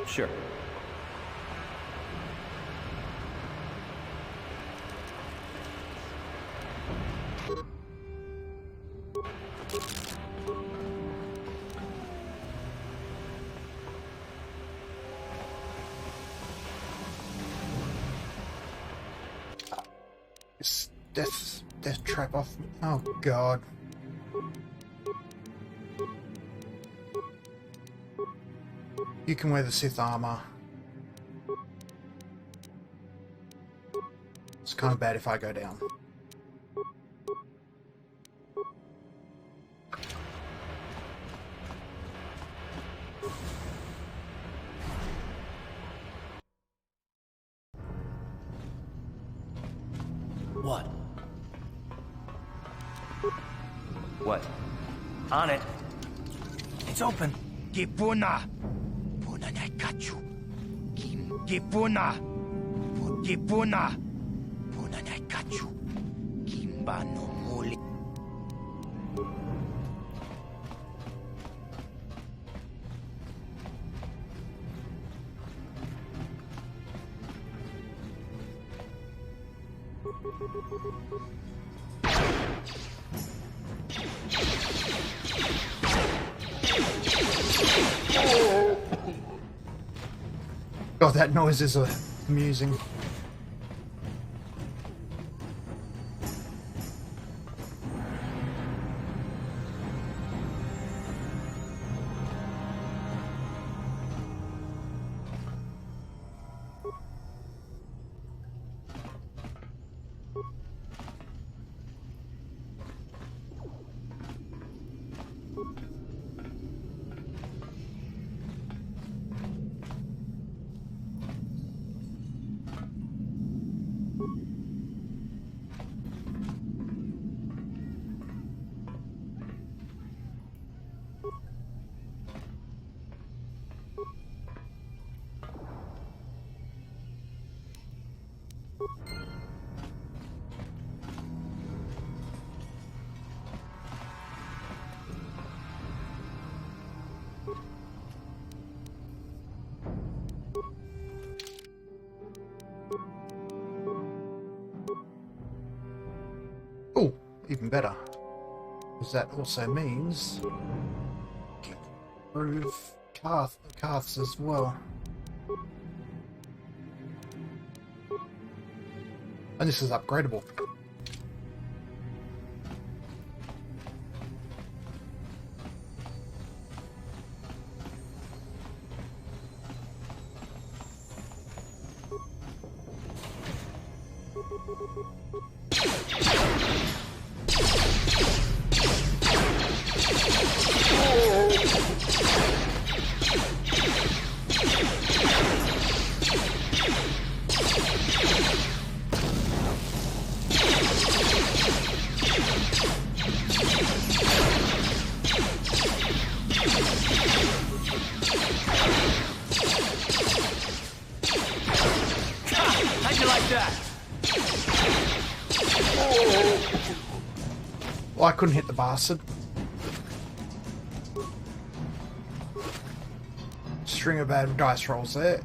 Sure. This death trap off me. Oh god. You can wear the Sith armor. It's kind of bad if I go down. What? What? On it. It's open. Kipuna. Puna na kachu. Kim kipuna. Kipuna. Puna na kachu. Kimba no muli. God, that noise is amusing. Oh, even better. Because that also means improve paths as well. And this is upgradable. How'd you like that? Well, I couldn't hit the bastard. String of bad dice rolls there.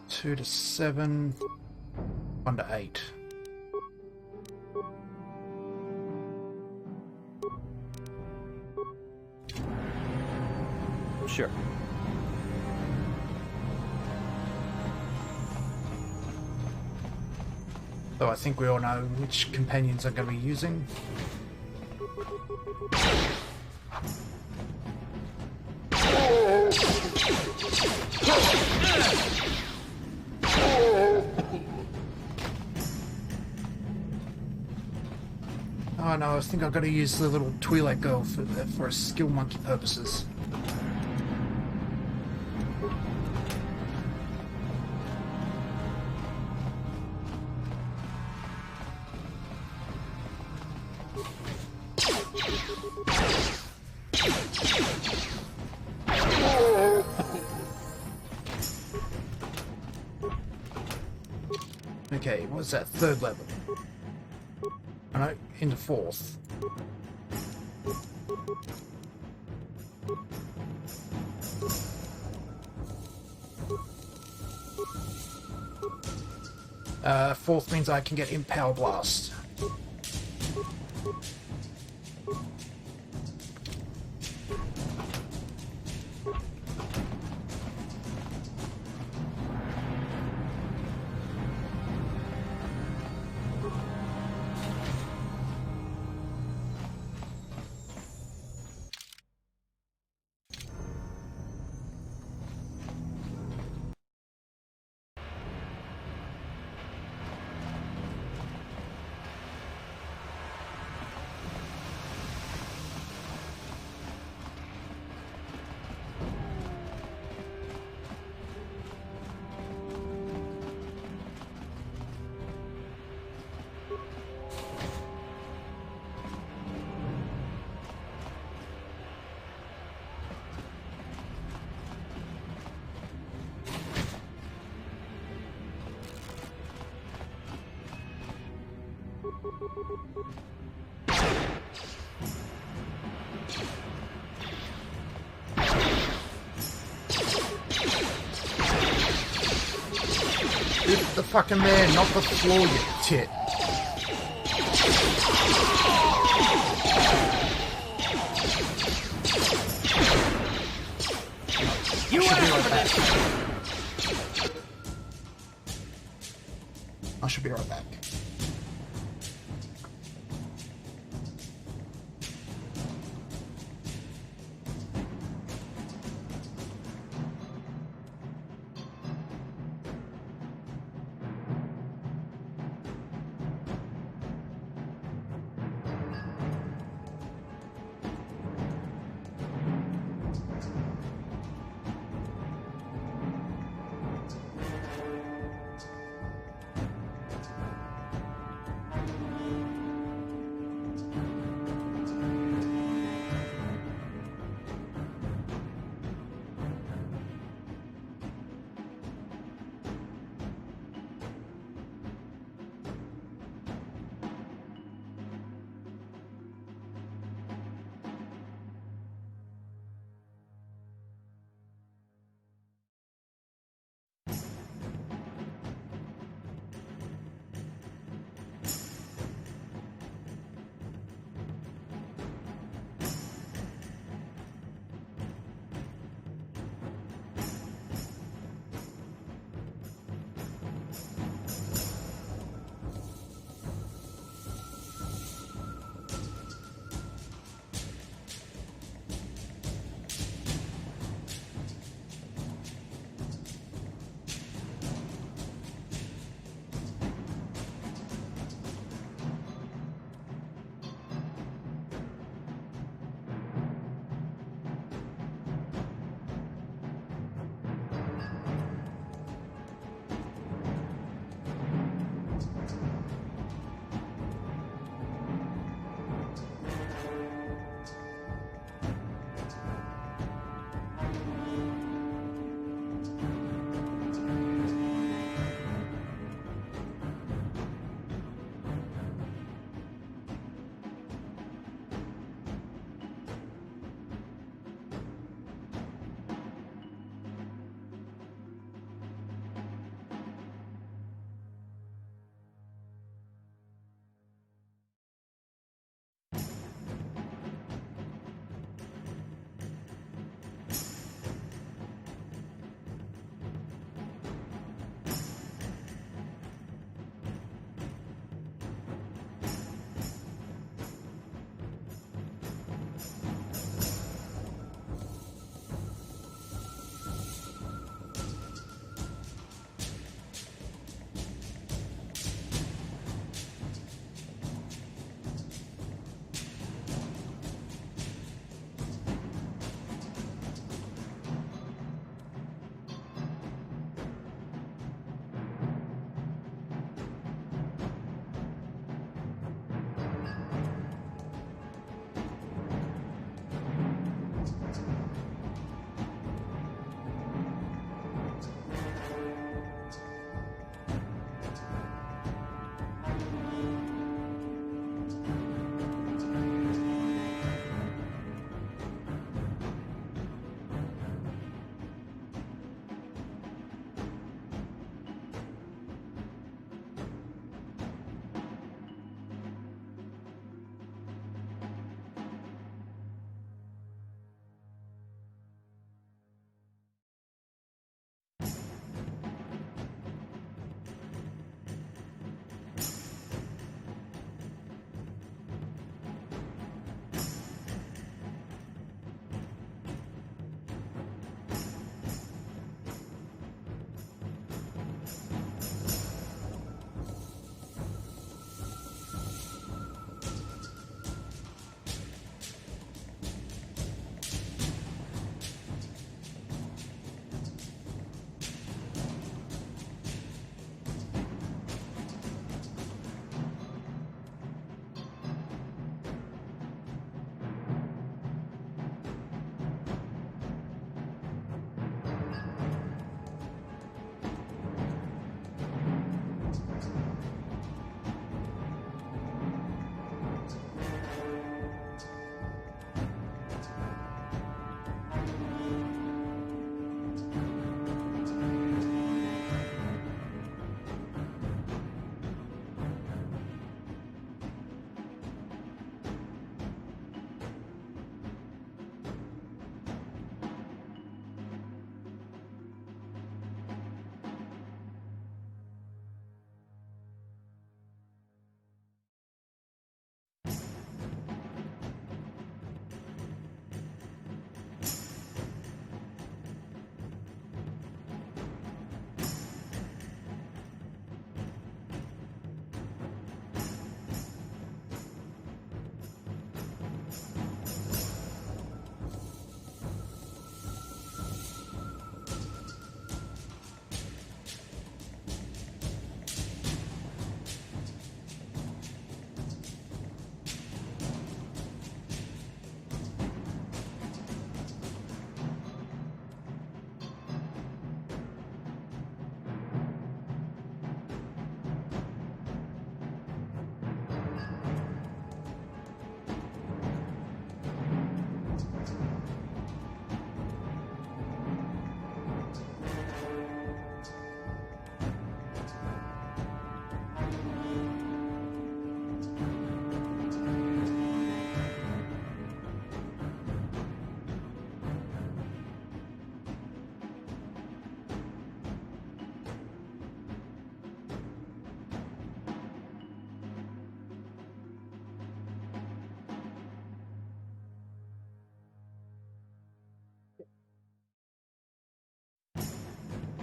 Two to 7, 1 to 8. Sure. So I think we all know which companions I'm going to be using. Oh no, I think I've got to use the little Twi'lek girl for skill monkey purposes. Okay, what's that? 3rd level. I know, into 4th. Fourth means I can get Empower Blast. Hit the fucking man, not the floor, you tit. You should be right back. I should be right back.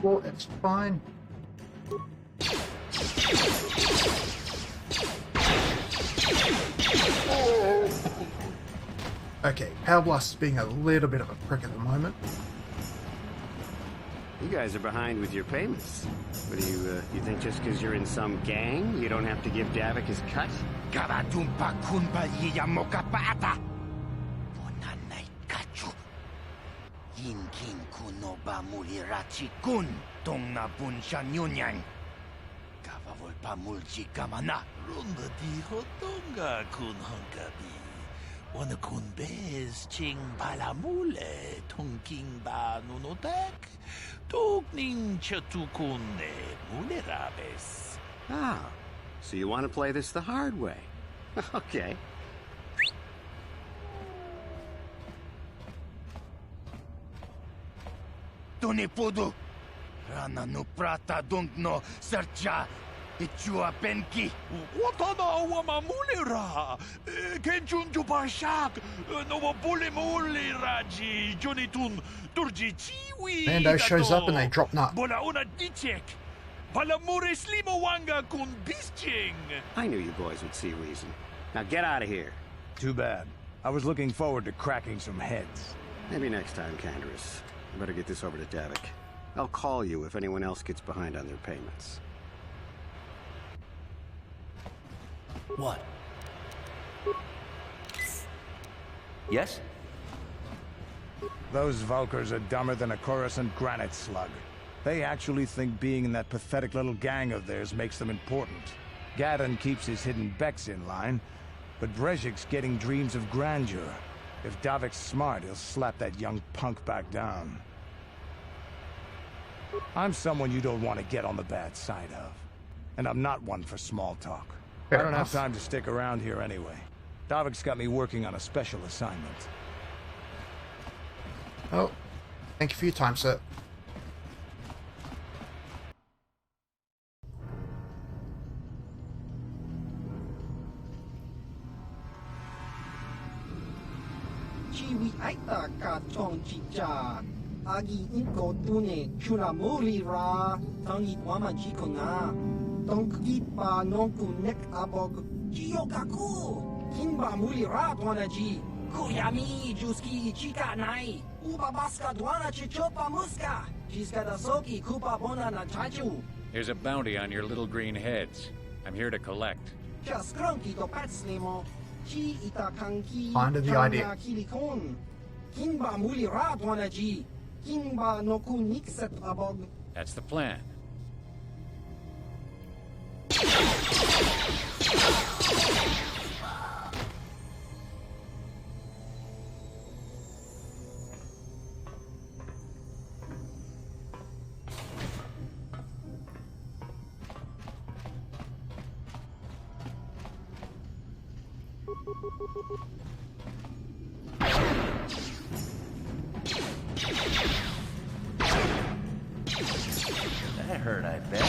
Well, it's fine. Okay, Power Blast is being a little bit of a prick at the moment. You guys are behind with your payments. What do you think just because you're in some gang, you don't have to give Davik his cut? Garadumpa kunpa yiyamoka paata. Bonanay kachu. Yinkin kunoba mulirachi kun. Tongna bunsha nyunyang. Kavavol mulchi kamana. Runda dijo tonga kun hunkabi. Wana kun bez ching balamule. Tongking ba nunotek. Tugning chatukune mulerabes. Ah, so you want to play this the hard way. Okay. Tunipudu. Rana no prata dunkno sercha. Ichua penki. Watana wamamulera. Kenchunju parshak. No bulimuli raji. Jonitun turji chiwi. Mando shows up and they drop nut. Bona una dichek. Palamure slimowanga kun bisching. I knew you boys would see reason. Now get out of here. Too bad. I was looking forward to cracking some heads. Maybe next time, Candaris. I better get this over to Davik. I'll call you if anyone else gets behind on their payments. What? Yes? Those Vulkars are dumber than a Coruscant granite slug. They actually think being in that pathetic little gang of theirs makes them important. Gadon keeps his hidden Becks in line, but Brezhik's getting dreams of grandeur. If Davik's smart, he'll slap that young punk back down. I'm someone you don't want to get on the bad side of. And I'm not one for small talk. I don't have time to stick around here anyway. Davik's got me working on a special assignment. Oh, thank you for your time, sir. Chiwi aita ka chong chicha. Agi inko tune chuna muri ra. Tangi wama jikona. Tonki pa nonku nek abog. Jiyokaku. Kinba muri ra tuanaji. Kuyami juski chika nai. Uba baska duana chichopa muska. Jiska da soki kupa bona na chachu. There's a bounty on your little green heads. I'm here to collect. Just cronky to patslimo. Chi ita kanki. Find the idea. Kilikon. Kinba muli ra tuanaji. Kinba noku nikset abog. That's the plan. That hurt, I bet.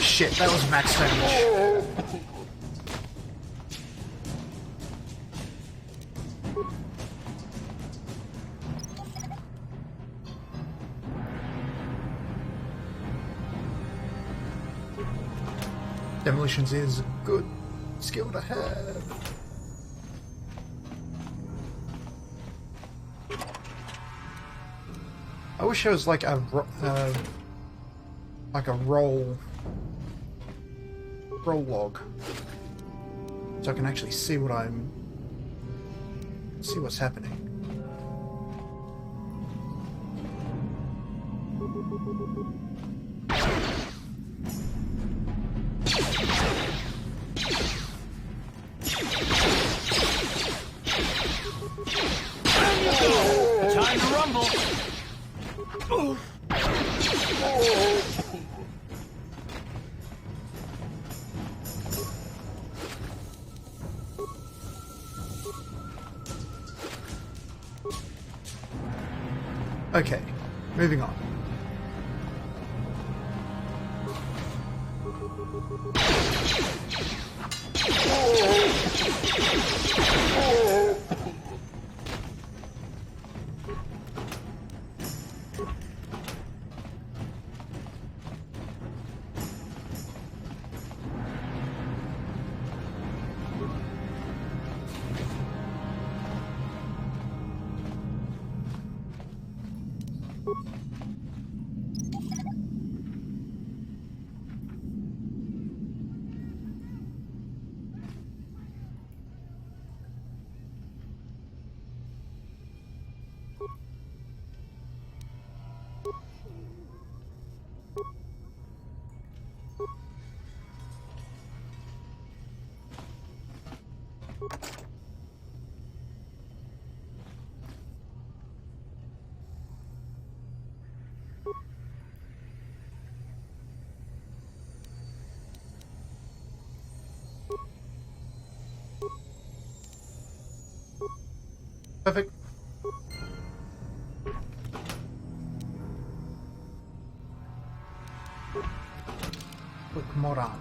Shit, that was max damage. Demolitions is a good skill to have. I wish there was like a roll log, so I can actually see what's happening. Time to rumble. Okay, moving on. Perfect. Look more on.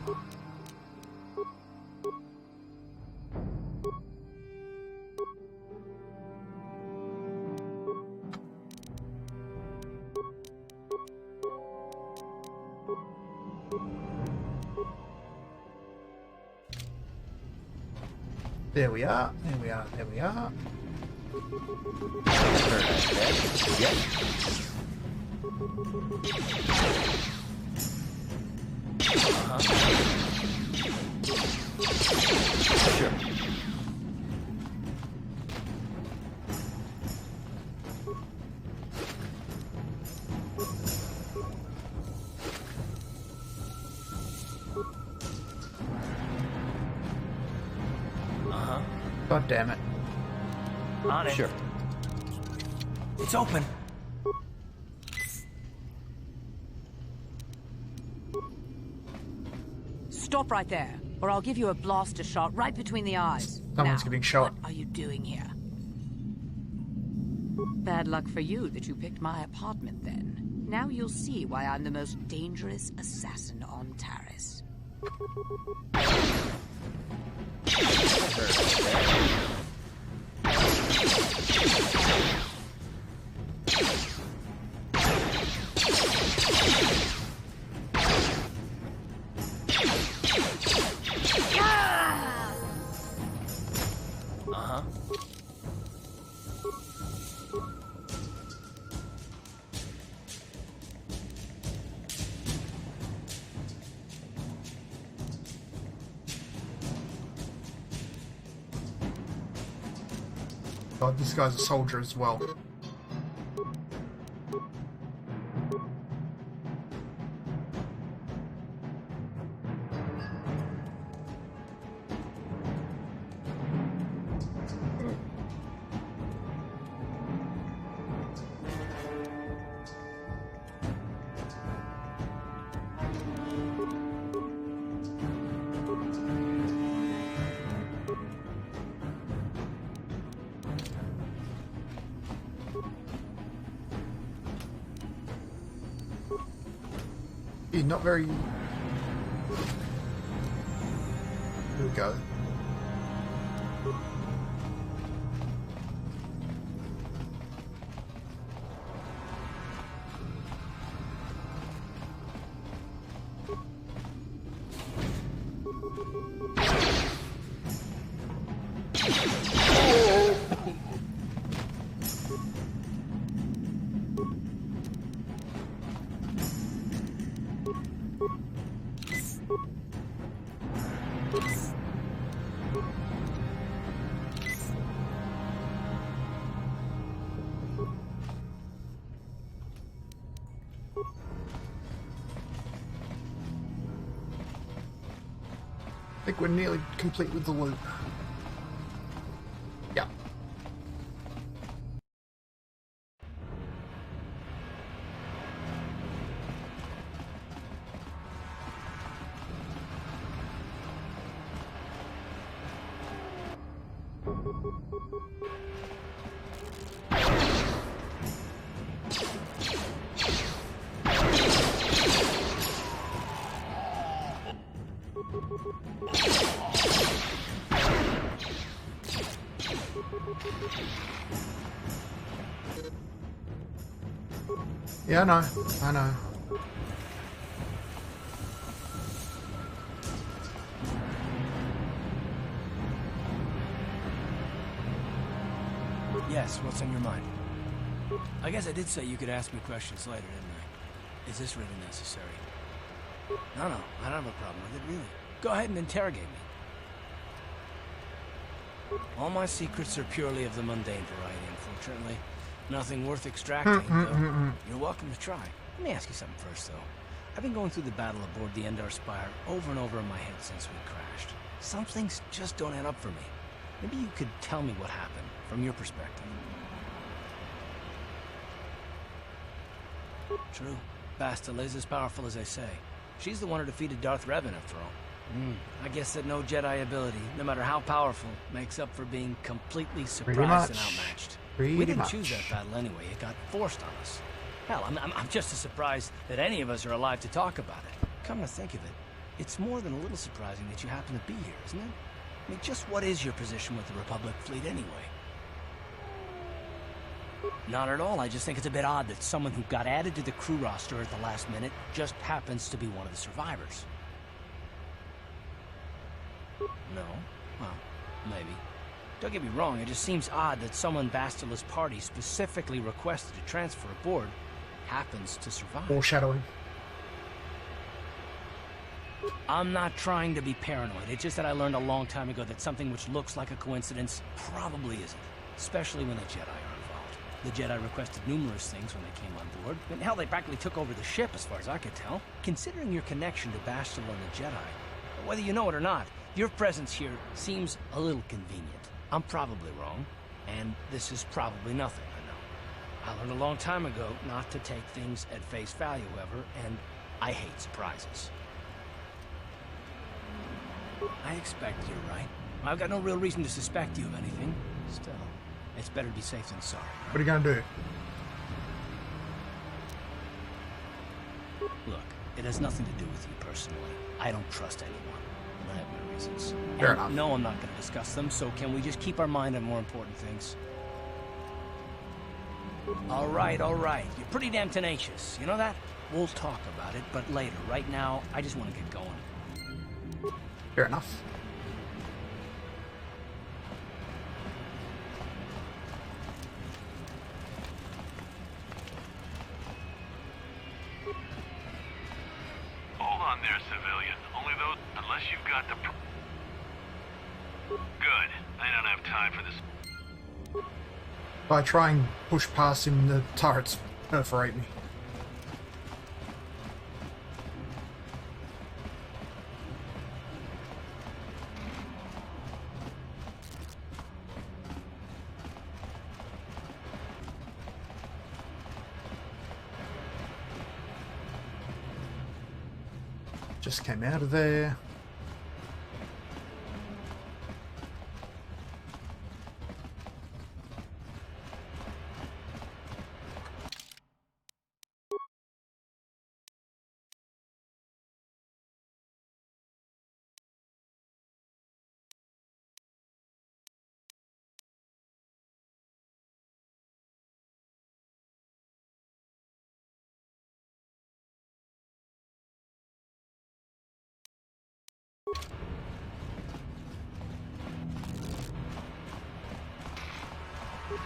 There we are, there we are, there we are. Yep. Sure. God damn it. On it. Sure. It's open. Stop right there, or I'll give you a blaster shot right between the eyes. Someone's Now, getting shot. What are you doing here? Bad luck for you that you picked my apartment then. Now you'll see why I'm the most dangerous assassin on Taris. God, this guy's a soldier as well. Not very... Here we go. I think we're nearly complete with the loop. Yeah. Yeah, I know. I know. Yes, what's on your mind? I guess I did say you could ask me questions later, didn't I? Is this really necessary? No, I don't have a problem with it, really. Go ahead and interrogate me. All my secrets are purely of the mundane variety, unfortunately. Nothing worth extracting, though. You're welcome to try. Let me ask you something first, though. I've been going through the battle aboard the Endar Spire over and over in my head since we crashed. Some things just don't add up for me. Maybe you could tell me what happened, from your perspective. True. Bastila is as powerful as they say. She's the one who defeated Darth Revan, after all. I guess that no Jedi ability, no matter how powerful, makes up for being completely surprised and outmatched. We didn't choose that battle anyway. It got forced on us. Hell, I'm just as surprised that any of us are alive to talk about it. Come to think of it, it's more than a little surprising that you happen to be here, isn't it? I mean, just what is your position with the Republic fleet anyway? Not at all. I just think it's a bit odd that someone who got added to the crew roster at the last minute just happens to be one of the survivors. No? Well, maybe. Don't get me wrong, it just seems odd that someone Bastila's party specifically requested to transfer aboard happens to survive. Foreshadowing. I'm not trying to be paranoid. It's just that I learned a long time ago that something which looks like a coincidence probably isn't. Especially when the Jedi are involved. The Jedi requested numerous things when they came on board. I mean, hell, they practically took over the ship as far as I could tell. Considering your connection to Bastila and the Jedi, whether you know it or not, your presence here seems a little convenient. I'm probably wrong, and this is probably nothing, I know. I learned a long time ago not to take things at face value, however, and I hate surprises. I expect you're right. I've got no real reason to suspect you of anything. Still, it's better to be safe than sorry. What are you gonna do? Look, it has nothing to do with you personally. I don't trust anyone. I have my reasons. Fair enough. No, I'm not going to discuss them, so can we just keep our mind on more important things? All right. You're pretty damn tenacious. You know that? We'll talk about it, but later. Right now, I just want to get going. Fair enough. Hold on there, civilian. Only those, unless you've got the... Good. I don't have time for this. If I try and push past him, the turrets perforate me. Just came out of there.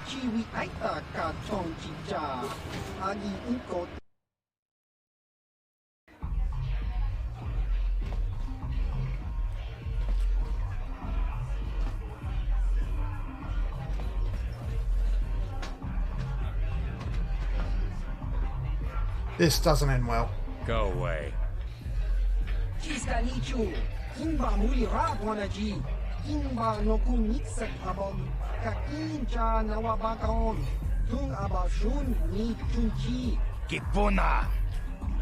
Chiwi aita ka chong chicha. Agi inko. This doesn't end well. Go away. Chiska nichu. Kimba muli rabwanaji. Kimba no kunixak abon. Kakincha nawabakaon. Tung abashun ni chunchi. Kipuna.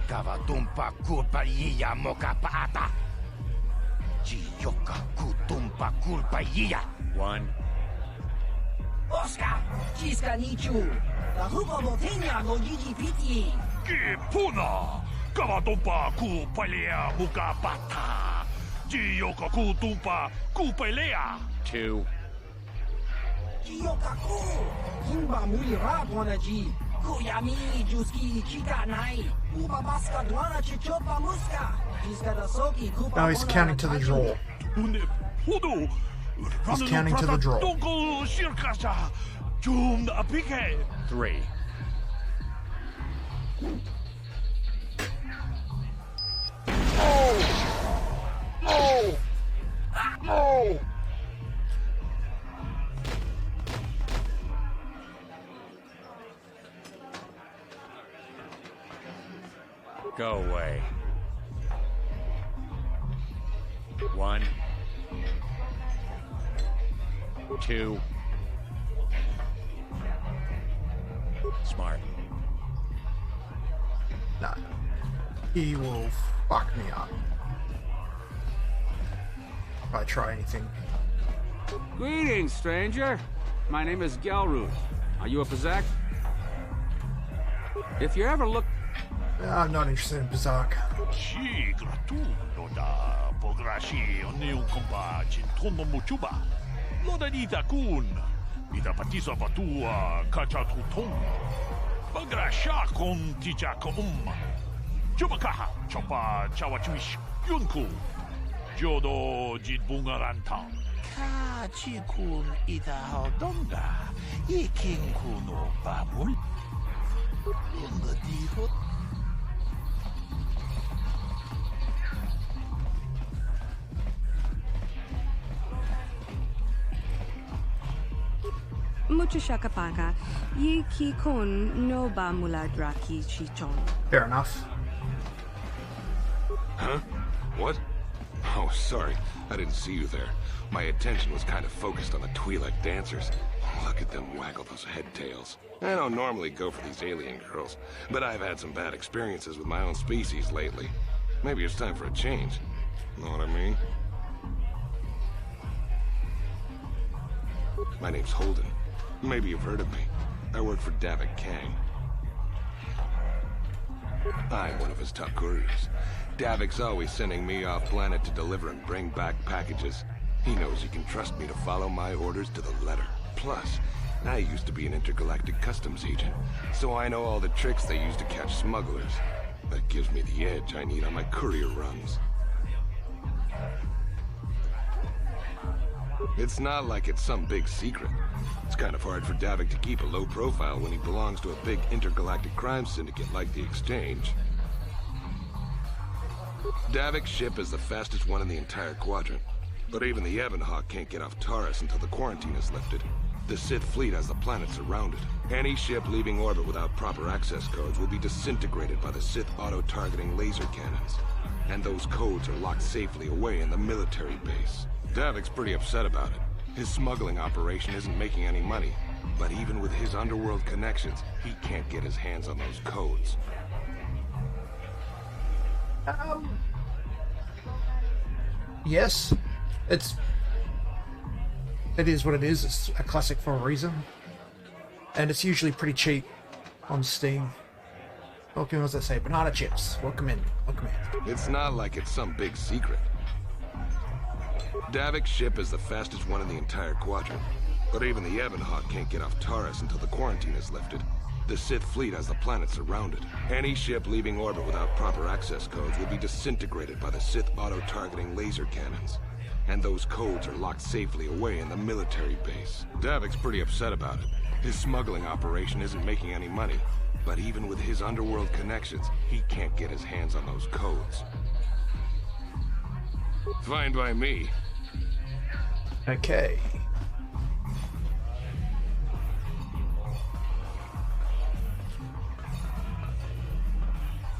Kavatumpa kulpa yiya moka paata. Chiyoka kutumpa kulpa yiya. One. Oscar. Chiska nichu. La hubo botenya no yiji piti. Kipuna! Kavatumpa kupalea mukapata! Chiyoka kutumpa kupalea! Two. Chiyokaku! Kimba muli rabwanaji! Now he's counting to the draw. He's counting to the draw. 3. No! No! Go away. 1, 2. Smart. Nah. He will fuck me up if I try anything. Greetings, stranger. My name is Gelruth. Are you a Pazak? If you ever look... I'm not interested in Pazak. Sì, gratuito da pograshi oniu kompa cintono muchuba. Loda dita kun. Ida patisa vatua kacha tutum. Bagrasha kon tija kom. Chubakaha chopa chawachuish yunku. Jodo jitbungaranta. Ka chikun ida hodonga. Ikin kuno babul. Lunda dijo. Mucho shakapaka. Yi ki kon no ba mula draki chichon. Fair enough. Huh? What? Oh, sorry. I didn't see you there. My attention was kind of focused on the Twi'lek dancers. Look at them waggle those head tails. I don't normally go for these alien girls, but I've had some bad experiences with my own species lately. Maybe it's time for a change. Know what I mean? My name's Holden. Maybe you've heard of me. I work for Davik Kang. I'm one of his top couriers. Davik's always sending me off planet to deliver and bring back packages. He knows he can trust me to follow my orders to the letter. Plus, I used to be an intergalactic customs agent, so I know all the tricks they use to catch smugglers. That gives me the edge I need on my courier runs. It's not like it's some big secret. It's kind of hard for Davik to keep a low profile when he belongs to a big intergalactic crime syndicate like the Exchange. Davik's ship is the fastest one in the entire quadrant. But even the Ebonhawk can't get off Taris until the quarantine is lifted. The Sith fleet has the planet surrounded. Any ship leaving orbit without proper access codes will be disintegrated by the Sith auto-targeting laser cannons. And those codes are locked safely away in the military base. Davik's pretty upset about it. His smuggling operation isn't making any money. But even with his underworld connections, he can't get his hands on those codes. Yes. It is what it is. It's a classic for a reason. And it's usually pretty cheap on Steam. What does that say? Banana chips. Welcome in. Welcome in. It's not like it's some big secret. Davik's ship is the fastest one in the entire quadrant. But even the Ebonhawk can't get off Taris until the quarantine is lifted. The Sith fleet has the planet surrounded. Any ship leaving orbit without proper access codes will be disintegrated by the Sith auto-targeting laser cannons. And those codes are locked safely away in the military base. Davik's pretty upset about it. His smuggling operation isn't making any money. But even with his underworld connections, he can't get his hands on those codes. Fine by me. Okay.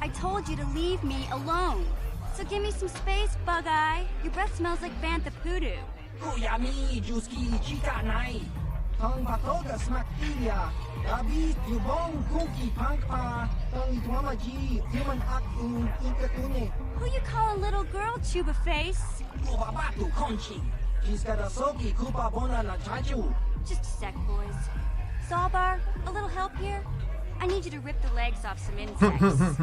I told you to leave me alone. So give me some space, Bug-Eye. Your breath smells like Bantha Poodoo. Kuyami, Juski, Chika Nai. Tong Batoga Smaktilia. Gabi, Yubong, Kuki, Pankpa. Tong Itwamaji, Human Akun, Ikatune. Who you call a little girl, Chuba Face? Kubabatu Conchi. Jiskadasoki, Kupa Bona La Chachu. Just a sec, boys. Sawbar, a little help here? I need you to rip the legs off some insects.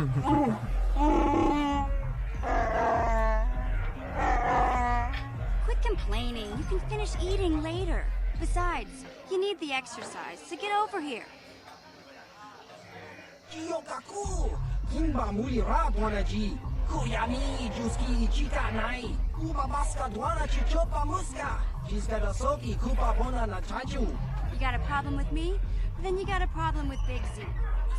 Quit complaining. You can finish eating later. Besides, you need the exercise, so get over here. Kaku. Kimba mulira dwanaji. Kuyami juski chika nai. Kuba baska dwana chichopa muska. Jiska da soki kupa bona na chaju. You got a problem with me? Then you got a problem with Big Z.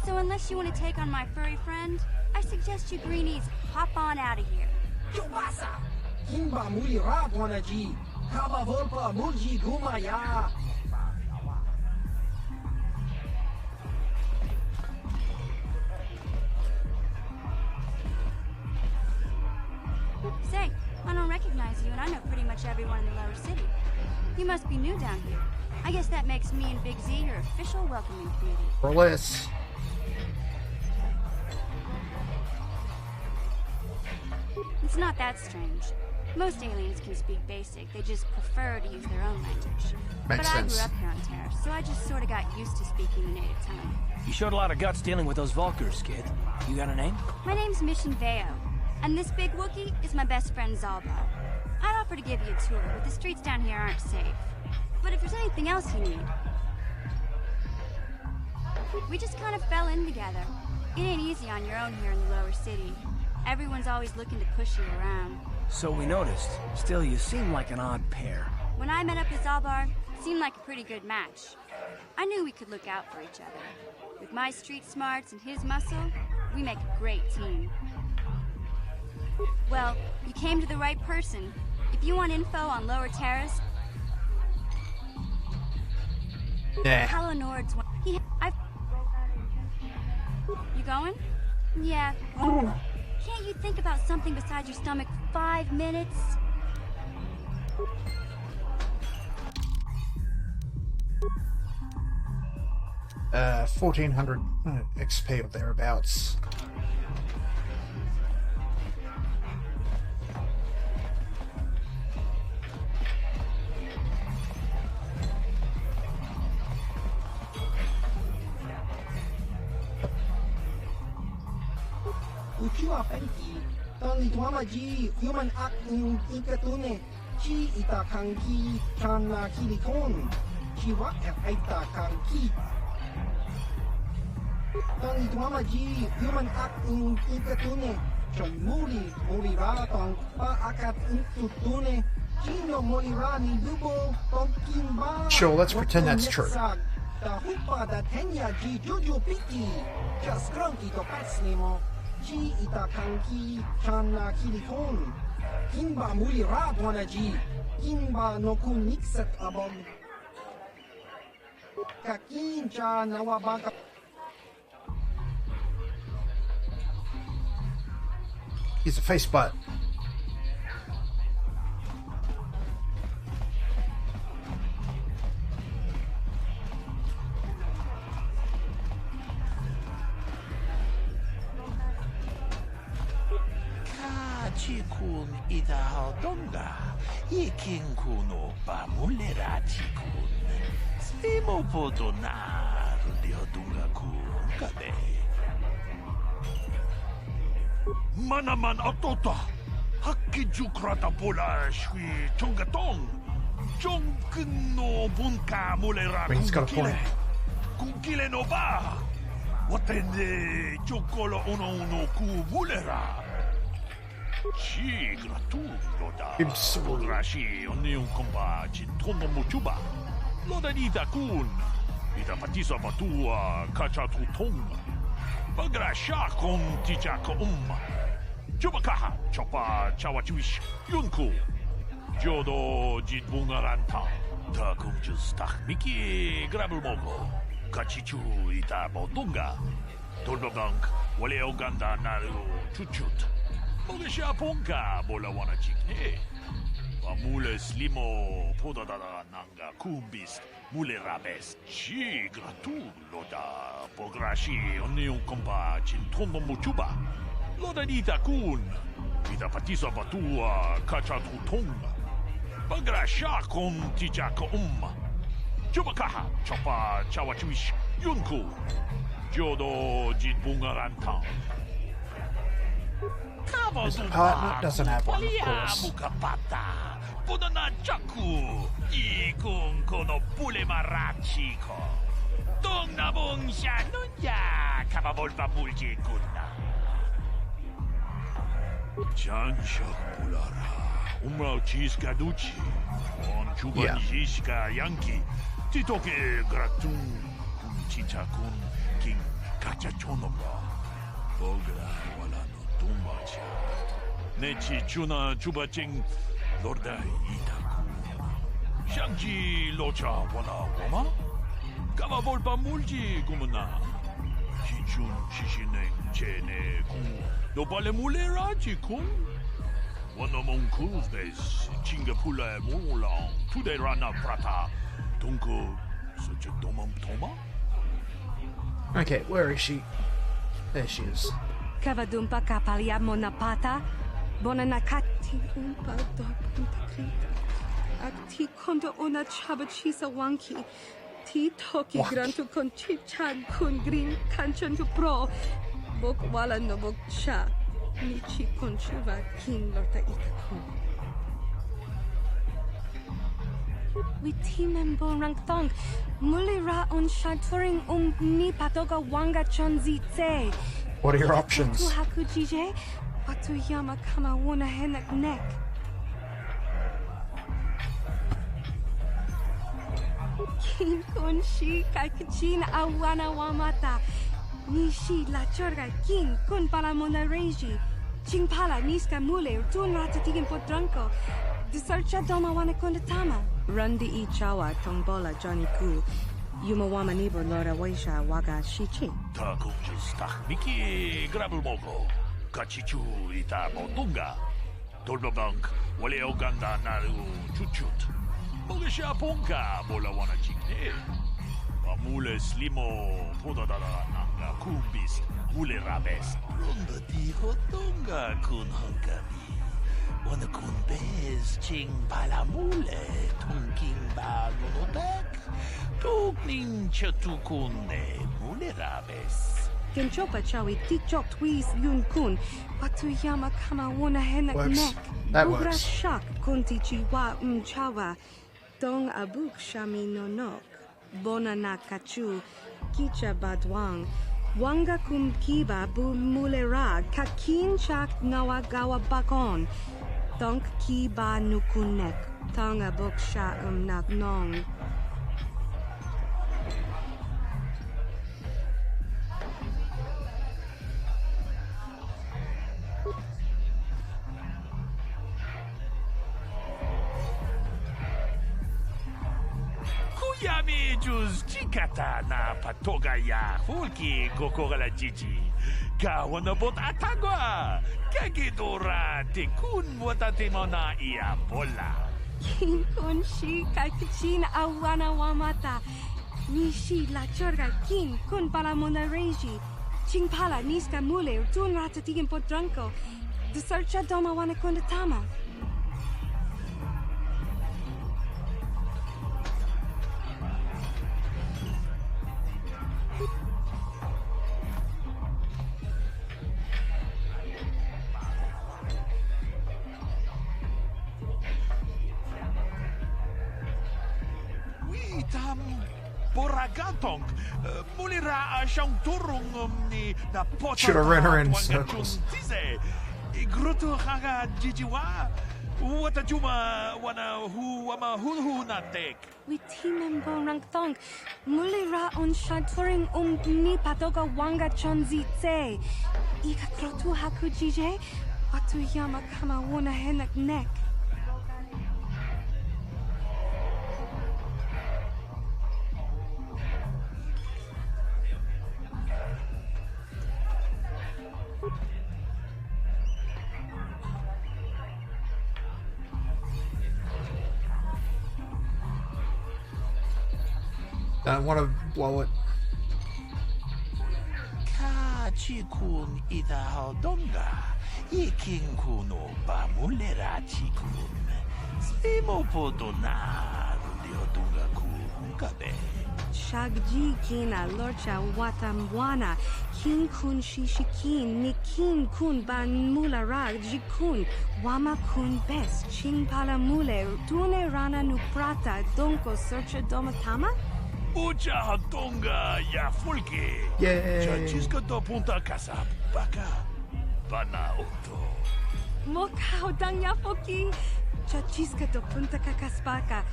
So unless you want to take on my furry friend, I suggest you greenies hop on out of here. Chubasa. Kimba mulira dwanaji. Kaba volpa mulji gumaya. Say, I don't recognize you, and I know pretty much everyone in the lower city. You must be new down here. I guess that makes me and Big Z your official welcoming committee. Or less. It's not that strange. Most aliens can speak basic, they just prefer to use their own language. Makes but sense. I grew up here on Taris, so I just sort of got used to speaking the native tongue. You showed a lot of guts dealing with those Vulkars, kid. You got a name? My name's Mission Veo, and this big Wookiee is my best friend Zalbar. I'd offer to give you a tour, but the streets down here aren't safe. But if there's anything else you need... We just kind of fell in together. It ain't easy on your own here in the lower city. Everyone's always looking to push you around. So we noticed. Still, you seem like an odd pair. When I met up with Zalbar, it seemed like a pretty good match. I knew we could look out for each other. With my street smarts and his muscle, we make a great team. Well, you came to the right person. If you want info on Lower Taris... Yeah. Hello, Nord's one. You going? Yeah. Can't you think about something besides your stomach for 5 minutes? 1400 XP or thereabouts. Uchiwa penki, tani tuama ji, human ak ikatune, chi ita kanki, chana kilikon, chiwa aita kanki. Tani tuama ji, human ak ikatune, chan muli ra tong pa akat tutune, chino molira ni dubo, tong ba. Sure, let's pretend that's true. Da hupa da tenya ji juju piti, just grunky to patsnimo. Ji ita kanki chana kilikon. Kimba muli ra dwana ji. Kimba no kun nixat abog. Kakin cha nawabaka. He's a face butt. Chikun ida haldonga, ikin kuno pa mulera chikun. Slimo podonar diodunga kun kade. Manaman atota, hakki jukrata pola shui chongatong. Jongkin no bunka mulera He's got a point. kunkile no ba. Watende chokolo uno ku mulera. Sì, gratuito da Podrashi ogni un combaci tono muchuba. Lo da dita kun. Ita patisa batua kacha tutong. Bagrasha kon tichako Chubakaha chopa chawachuish yunku. Jodo jitbungaranta. Ta kumchus miki grabulmogo. Kachichu ita bodunga. Tolbogank wale oganda naru chuchut. Mogesha ponka bola wana chikne. Mule slimo podadada nanga kumbis mule rabes. Chi gratu loda pograshi oni un kompa chintono muchuba. Loda dita kun. Ita patisa batua kacha tutonga. Bagrasha kon tijako Chubakaha chopa chawachuish yunku. Jodo jitbungaranta. His apartment doesn't have one, of course. Kava volpa mulji kunna. Janshak pulara. Umrao chiska duchi. On chuban jiska yanki. Titoke gratun. Chicha kun king kacha chonobra. Bogra wala no tumbacha. Nechi chuna chubaching lorda itaku. Shangji locha wana wama. Kava volpa mulji kumuna. Chichun shishineng chene kun. No bale mulera chikun. Wana monkuz des chingapula mulang. Tude rana prata. Tunko such a domam toma. Okay, where is she? There she is. Kavadumpa kapalia monapata. Bonanakati umpa dopuntakrita. Akti kondo ona chabachisa wanki. Ti toki grantu con chichan kun green kanchan tu pro. Bok wala no bok cha. Nichi con chuva king lorta itakun. We team and borang thong. Mulira on shaturing ni patoga wanga chonzi tse. What are your options? Tu hakujije. Watu yama kama wona henak neck. Kin kun shi kakichin awana wamata. Nishi la chorga kin kun pala mona reji. Ching pala niska mule tun ratatigin potranko. Disarcha doma wana kondatama. Rundi I chawa tombola Johnny Ku. Yumawama nibo lora waisha waga shichi. Ta kunjis tak miki grabul moko. Kachichu ita motunga. Dolbabank wale oganda naru chuchut. Mogesha ponka bola wana chikne. Amule slimo podadada nanga kumbis. Mule rabes. Runda di hotunga kun hankami. Wana kun bez ching palamule. Tunking ba nunotek. Tukning chatukunne mule rabes. Kenchopa chawi tikchok twis yun kun. Watu yama kama wona henak neck. That Bugra works. shak kunti chiwa mchawa. Dong abuk shami nonok. Bona na kachu. Kicha badwang. Wanga kum kiba bu mulera. Kakin chak nawagawa bakon. Donk kiba nukunek. Tong abuk sha nagnong. Yami juz chikata na patoga ya hulki kokora la jiji. Kawana bot atagwa. Kagidora te kun watate mona ia bola. Kin kun shi kakichin awana wamata. Nishi la chorga kin kun pala mona reji. Ching pala niska mule tun ratatigin potranko. Disarcha doma wana kondatama. Tam Boragatong Mulira siyang turong ni na pota. Should have ran her in circles. Igruto haga jijiwa. Wata juma wana hu wama hu natek. We team and borang thong. Mulira on shaturing ni patoga wanga chonzi tse. Ika krotu hakujije. Watu yama kama wona henak neck. I want to blow it. Kachikun ida haldonga. Ikin kuno ba mulera chikun. Simo podona rudiotunga ku hunkabe. Shagji kina lorcha watamwana. Kin kun shishikin ni kin kun ban mulara jikun. Wama kun bes ching pala mule. Tune rana nu prata donko searcha domatama. Ucha hatonga ya fulke. Yay. Chachiska to punta casa baka. Bana oto. Moka odang foki. Chachiska do punta kakaspaka.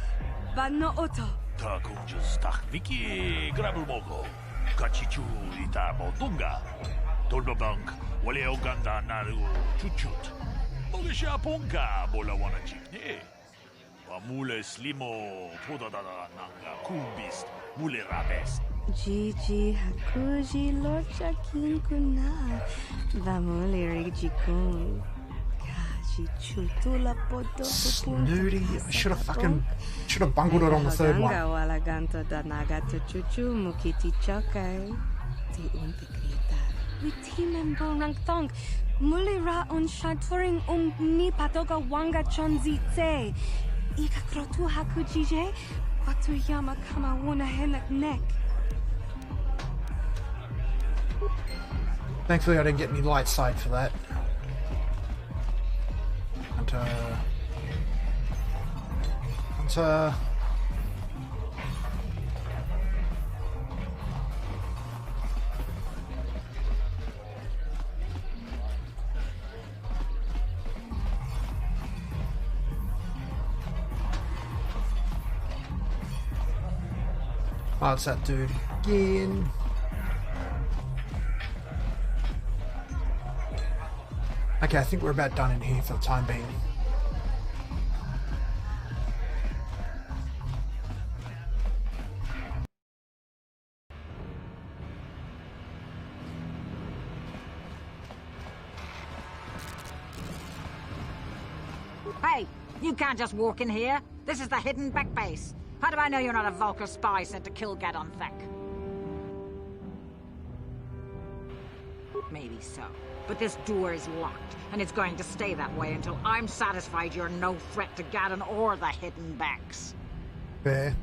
Bano oto. Takunjas tak viki grabul mogo. Kachichu ita motunga. Tolbabank wale oganda naru chuchut. Mogesha ponka bola wana chikne. Mule slimo podadada nanga kumbist mule rabes. Gigi hakuji locha kinkuna. Vamule rigikun. Kaji chutula podo. Snooty. I should have bungled it on the third one. Wala ganto da nagato chuchu mukiti chokai. Ti untikrita. Witimen bonang tong. Mule ra on shaturing ni patoga wanga chonzi te. Ika krotu hakujije, watu yama kama wona henak neck. Thankfully I didn't get any light side for that. Hunter. Oh, it's that dude again. Okay, I think we're about done in here for the time being. Hey, you can't just walk in here. This is the hidden back base. How do I know you're not a Vulcar spy sent to kill Gadon Thek? Maybe so. But this door is locked, and it's going to stay that way until I'm satisfied you're no threat to Gadon or the hidden backs. Fair.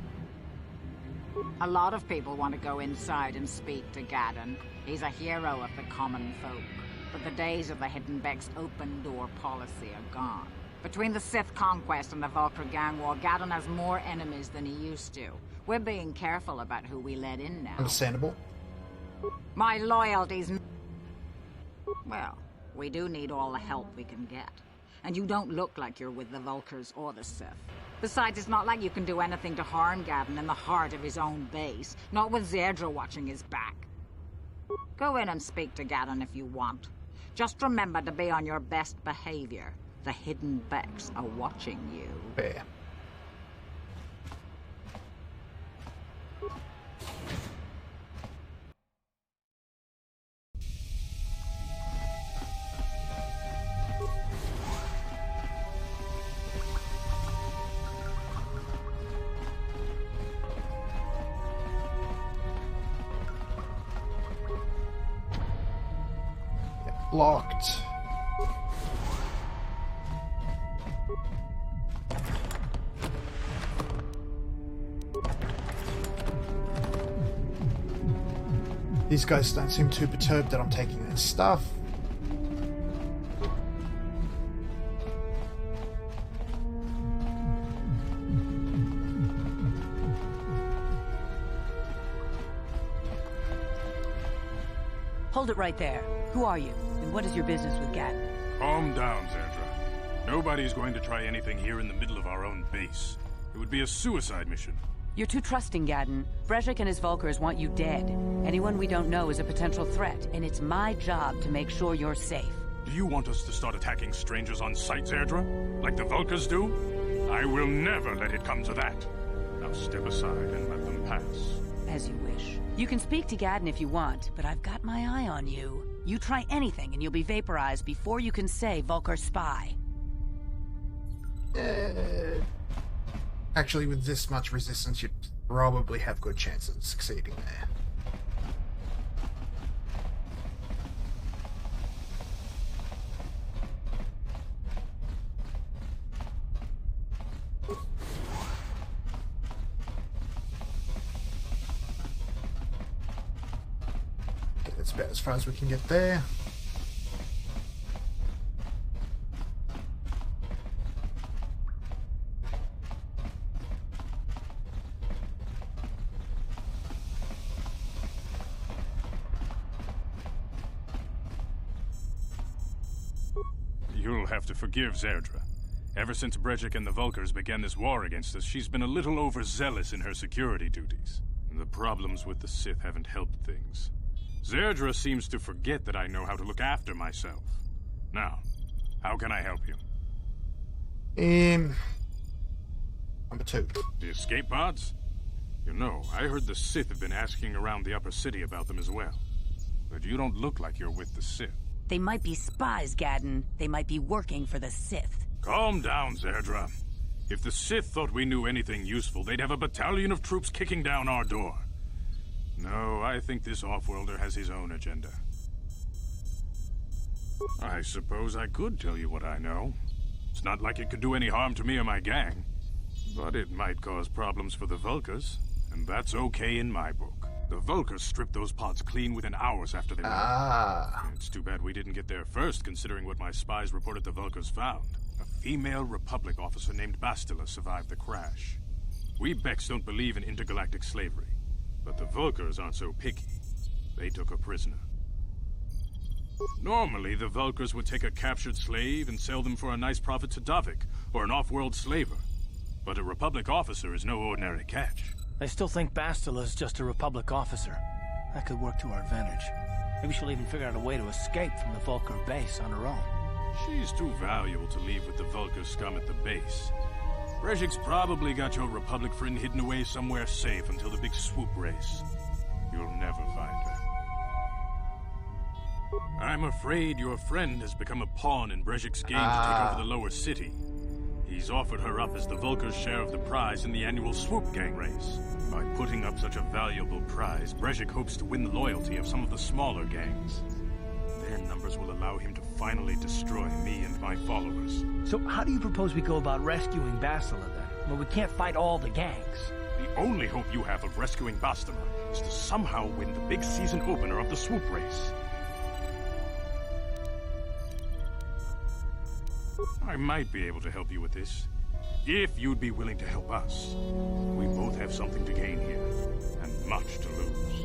A lot of people want to go inside and speak to Gadon. He's a hero of the common folk. But the days of the hidden back's open door policy are gone. Between the Sith conquest and the Vulcar gang war, Gadon has more enemies than he used to. We're being careful about who we let in now. Understandable. My loyalty's... Well, we do need all the help we can get. And you don't look like you're with the Vulcars or the Sith. Besides, it's not like you can do anything to harm Gadon in the heart of his own base. Not with Zedra watching his back. Go in and speak to Gadon if you want. Just remember to be on your best behavior. The hidden backs are watching you. Fair. Locked. These guys don't seem too perturbed that I'm taking their stuff. Hold it right there. Who are you, and what is your business with Gadon? Calm down, Zedra. Nobody's going to try anything here in the middle of our own base. It would be a suicide mission. You're too trusting, Gadon. Brezhik and his Vulcars want you dead. Anyone we don't know is a potential threat, and it's my job to make sure you're safe. Do you want us to start attacking strangers on sight, Zedra? Like the Vulcars do? I will never let it come to that. Now step aside and let them pass. As you wish. You can speak to Gadon if you want, but I've got my eye on you. You try anything and you'll be vaporized before you can say Vulcar spy. Actually, with this much resistance, you'd probably have good chance of succeeding there. Okay, that's about as far as we can get there. You'll have to forgive Zerdra. Ever since Brejik and the Vulkars began this war against us, she's been a little overzealous in her security duties. The problems with the Sith haven't helped things. Zerdra seems to forget that I know how to look after myself. Now, how can I help you? Number 2. The escape pods? You know, I heard the Sith have been asking around the upper city about them as well. But you don't look like you're with the Sith. They might be spies, Gadden. They might be working for the Sith. Calm down, Zerdra. If the Sith thought we knew anything useful, they'd have a battalion of troops kicking down our door. No, I think this off-worlder has his own agenda. I suppose I could tell you what I know. It's not like it could do any harm to me or my gang. But it might cause problems for the Vulkars, and that's okay in my book. The Vulkars stripped those pods clean within hours after they landed. It's too bad we didn't get there first, considering what my spies reported the Vulkars found. A female Republic officer named Bastila survived the crash. We Becks don't believe in intergalactic slavery, but the Vulkars aren't so picky. They took her prisoner. Normally, the Vulkars would take a captured slave and sell them for a nice profit to Davik, or an off-world slaver. But a Republic officer is no ordinary catch. I still think Bastila is just a Republic officer. That could work to our advantage. Maybe she'll even figure out a way to escape from the Vulkar base on her own. She's too valuable to leave with the Vulkar scum at the base. Brejik's probably got your Republic friend hidden away somewhere safe until the big swoop race. You'll never find her. I'm afraid your friend has become a pawn in Brejik's game to take over the lower city. He's offered her up as the Vulkar's share of the prize in the annual swoop gang race. By putting up such a valuable prize, Brejik hopes to win the loyalty of some of the smaller gangs. Their numbers will allow him to finally destroy me and my followers. So how do you propose we go about rescuing Bastila then? Well, we can't fight all the gangs. The only hope you have of rescuing Bastila is to somehow win the big season opener of the swoop race. I might be able to help you with this, if you'd be willing to help us. We both have something to gain here, and much to lose.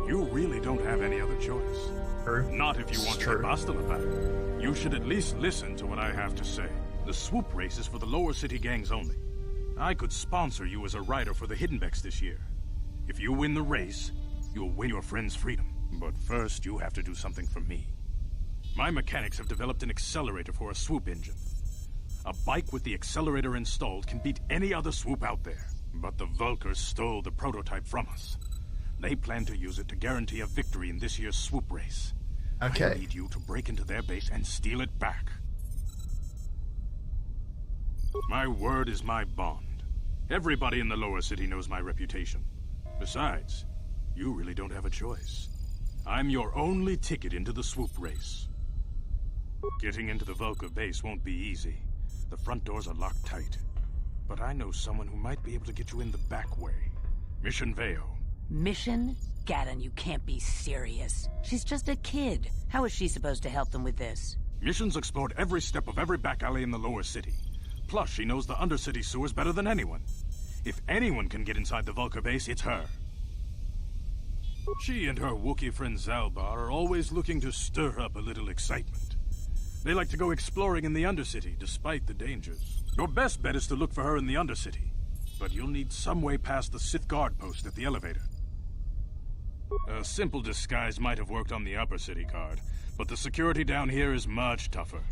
You really don't have any other choice. Not if you want to get Bastila back. You should at least listen to what I have to say. The swoop race is for the lower city gangs only. I could sponsor you as a rider for the Hidden Becks this year. If you win the race, you'll win your friend's freedom. But first, you have to do something for me. My mechanics have developed an accelerator for a swoop engine. A bike with the accelerator installed can beat any other swoop out there. But the Vulkars stole the prototype from us. They plan to use it to guarantee a victory in this year's swoop race. Okay. I need you to break into their base and steal it back. My word is my bond. Everybody in the lower city knows my reputation. Besides, you really don't have a choice. I'm your only ticket into the swoop race. Getting into the Vulkar base won't be easy. The front doors are locked tight. But I know someone who might be able to get you in the back way. Mission Veo. Mission? Gadden, you can't be serious. She's just a kid. How is she supposed to help them with this? Mission's explored every step of every back alley in the lower city. Plus, she knows the undercity sewers better than anyone. If anyone can get inside the Vulkar base, it's her. She and her Wookiee friend Zalbar are always looking to stir up a little excitement. They like to go exploring in the Undercity, despite the dangers. Your best bet is to look for her in the Undercity, but you'll need some way past the Sith guard post at the elevator. A simple disguise might have worked on the Upper City card, but the security down here is much tougher.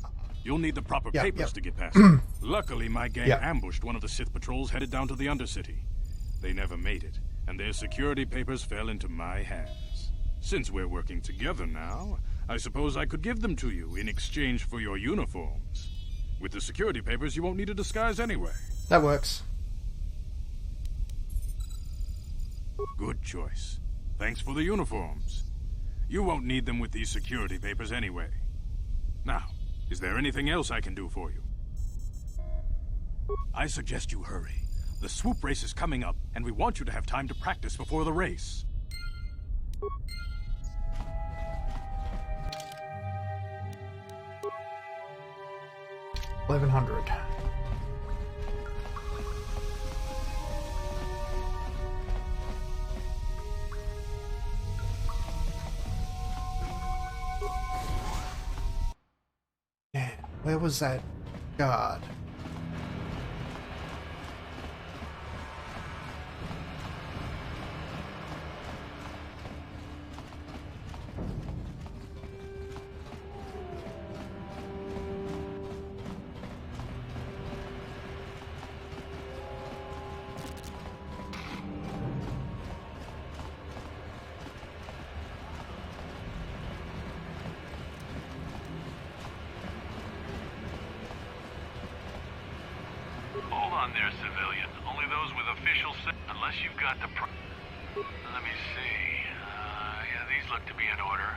You'll need the proper papers to get past it. Luckily, my gang ambushed one of the Sith patrols headed down to the Undercity. They never made it, and their security papers fell into my hands. Since we're working together now, I suppose I could give them to you in exchange for your uniforms. With the security papers, you won't need a disguise anyway. That works. Good choice. Thanks for the uniforms. You won't need them with these security papers anyway. Now, is there anything else I can do for you? I suggest you hurry. The swoop race is coming up, and we want you to have time to practice before the race. $1,100. Where was that guard? Hold on there, civilian. Only those with official unless you've got the Let me see. Yeah, these look to be in order.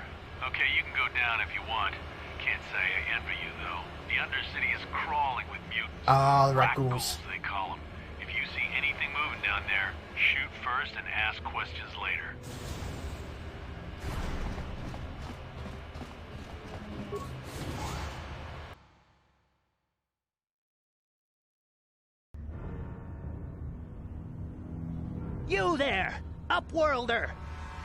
Okay, you can go down if you want. Can't say I envy you, though. The undercity is crawling with mutants. Ah, the Rackhools, they call them. If you see anything moving down there, shoot first and ask questions later. You there, Upworlder!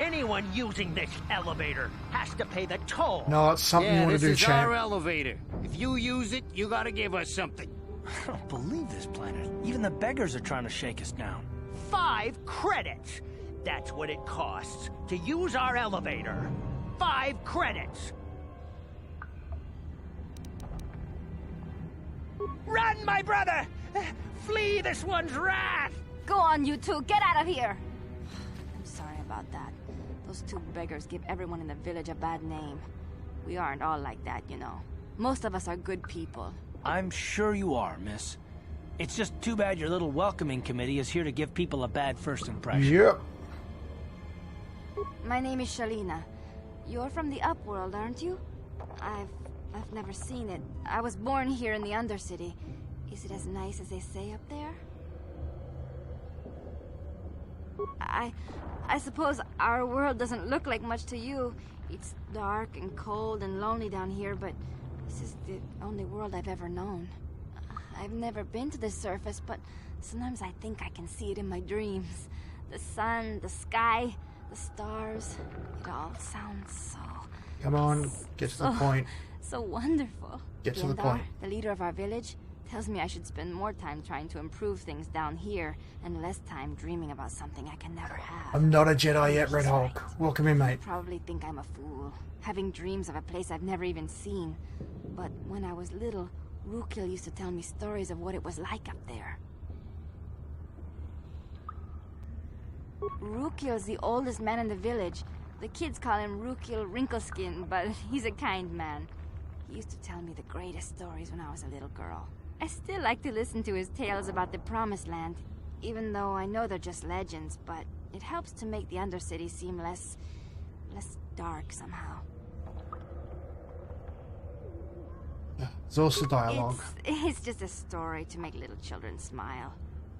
Anyone using this elevator has to pay the toll. No, it's something you want to do, this is champ. our elevator. If you use it, you gotta give us something. I don't believe this planet. Even the beggars are trying to shake us down. 5 credits! That's what it costs to use our elevator. 5 credits! Run, my brother! Flee this one's wrath! Go on, you two. Get out of here. I'm sorry about that. Those 2 beggars give everyone in the village a bad name. We aren't all like that, you know. Most of us are good people. I'm sure you are, miss. It's just too bad your little welcoming committee is here to give people a bad first impression. Yep. My name is Shalina. You're from the Upworld, aren't you? I've never seen it. I was born here in the Undercity. Is it as nice as they say up there? I suppose our world doesn't look like much to you. It's dark and cold and lonely down here, but this is the only world I've ever known. I've never been to the surface, but sometimes I think I can see it in my dreams. The sun, the sky, the stars. It all sounds so... Come on, get to the point. So wonderful. Get to the Endar, point. the leader of our village, tells me I should spend more time trying to improve things down here and less time dreaming about something I can never have. I'm not a Jedi yet, Red Hulk. Welcome in, mate. You probably think I'm a fool, having dreams of a place I've never even seen. But when I was little, Rukil used to tell me stories of what it was like up there. Rukil's the oldest man in the village. The kids call him Rukil Wrinkleskin, but he's a kind man. He used to tell me the greatest stories when I was a little girl. I still like to listen to his tales about the Promised Land, even though I know they're just legends, but it helps to make the Undercity seem less dark somehow. There's also dialogue. It's just a story to make little children smile.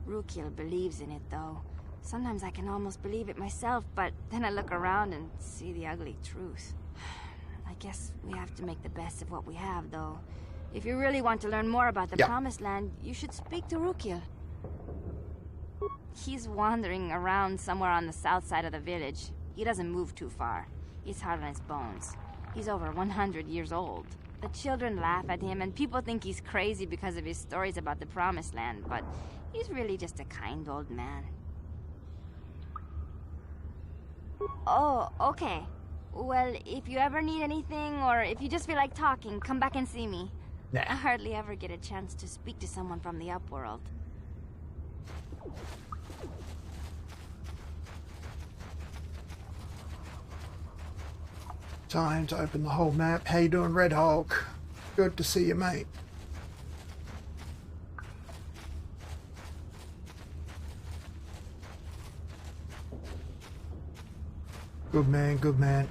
Rukil believes in it, though. Sometimes I can almost believe it myself, but then I look around and see the ugly truth. I guess we have to make the best of what we have, though. If you really want to learn more about the Promised Land, you should speak to Rukil. He's wandering around somewhere on the south side of the village. He doesn't move too far. He's hard on his bones. He's over 100 years old. The children laugh at him, and people think he's crazy because of his stories about the Promised Land, but he's really just a kind old man. Oh, okay. Well, if you ever need anything, or if you just feel like talking, come back and see me. Nah. I hardly ever get a chance to speak to someone from the Upworld. Time to open the whole map. How you doing, Red Hulk? Good to see you, mate. Good man, good man.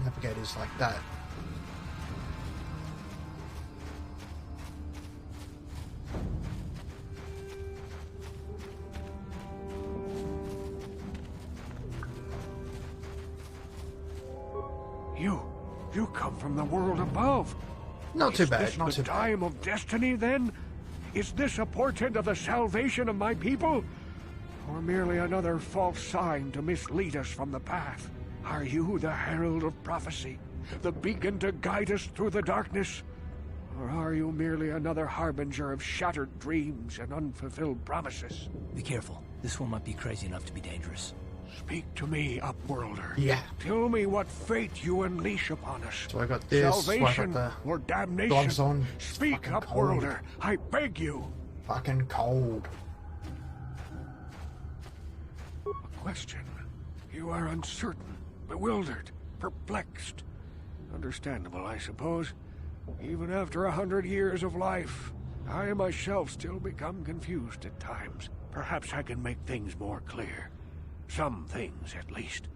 Navigators like that. You come from the world above. Not too Is bad, this not the too bad. time of destiny, then? Is this a portent of the salvation of my people? Or merely another false sign to mislead us from the path? Are you the herald of prophecy? The beacon to guide us through the darkness? Or are you merely another harbinger of shattered dreams and unfulfilled promises? Be careful. This one might be crazy enough to be dangerous. Speak to me, Upworlder. Yeah. Tell me what fate you unleash upon us. So I got this. Salvation so I got or the damnation? gloves on. Speak, Upworlder. I beg you. Fucking cold. A question. You are uncertain, bewildered, perplexed. Understandable, I suppose. Even after 100 years of life, I myself still become confused at times. Perhaps I can make things more clear. Some things, at least.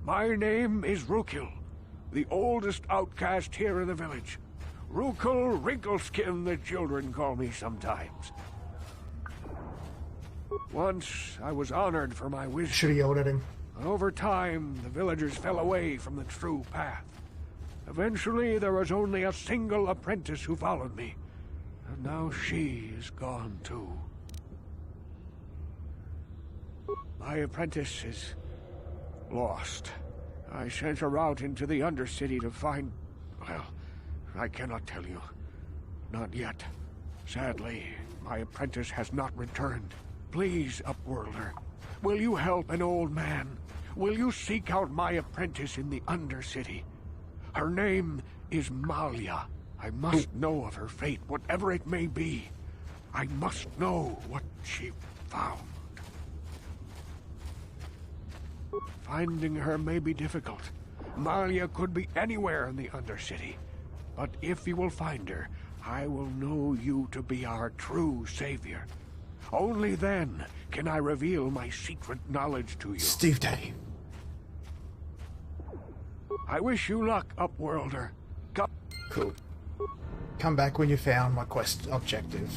My name is Rukil, the oldest outcast here in the village. Rukil Wrinkleskin, the children call me sometimes. Once, I was honored for my wisdom. Should have yelled at him. Over time, the villagers fell away from the true path. Eventually, there was only a single apprentice who followed me. And now she is gone too. My apprentice is lost. I sent her out into the undercity to find... well, I cannot tell you. Not yet. Sadly, my apprentice has not returned. Please, Upworlder, will you help an old man? Will you seek out my apprentice in the undercity? Her name is Malia. I must know of her fate, whatever it may be. I must know what she found. Finding her may be difficult. Malia could be anywhere in the undercity. But if you will find her, I will know you to be our true savior. Only then can I reveal my secret knowledge to you. Steve Day. I wish you luck, Upworlder. Cool. Come back when you found my quest objective.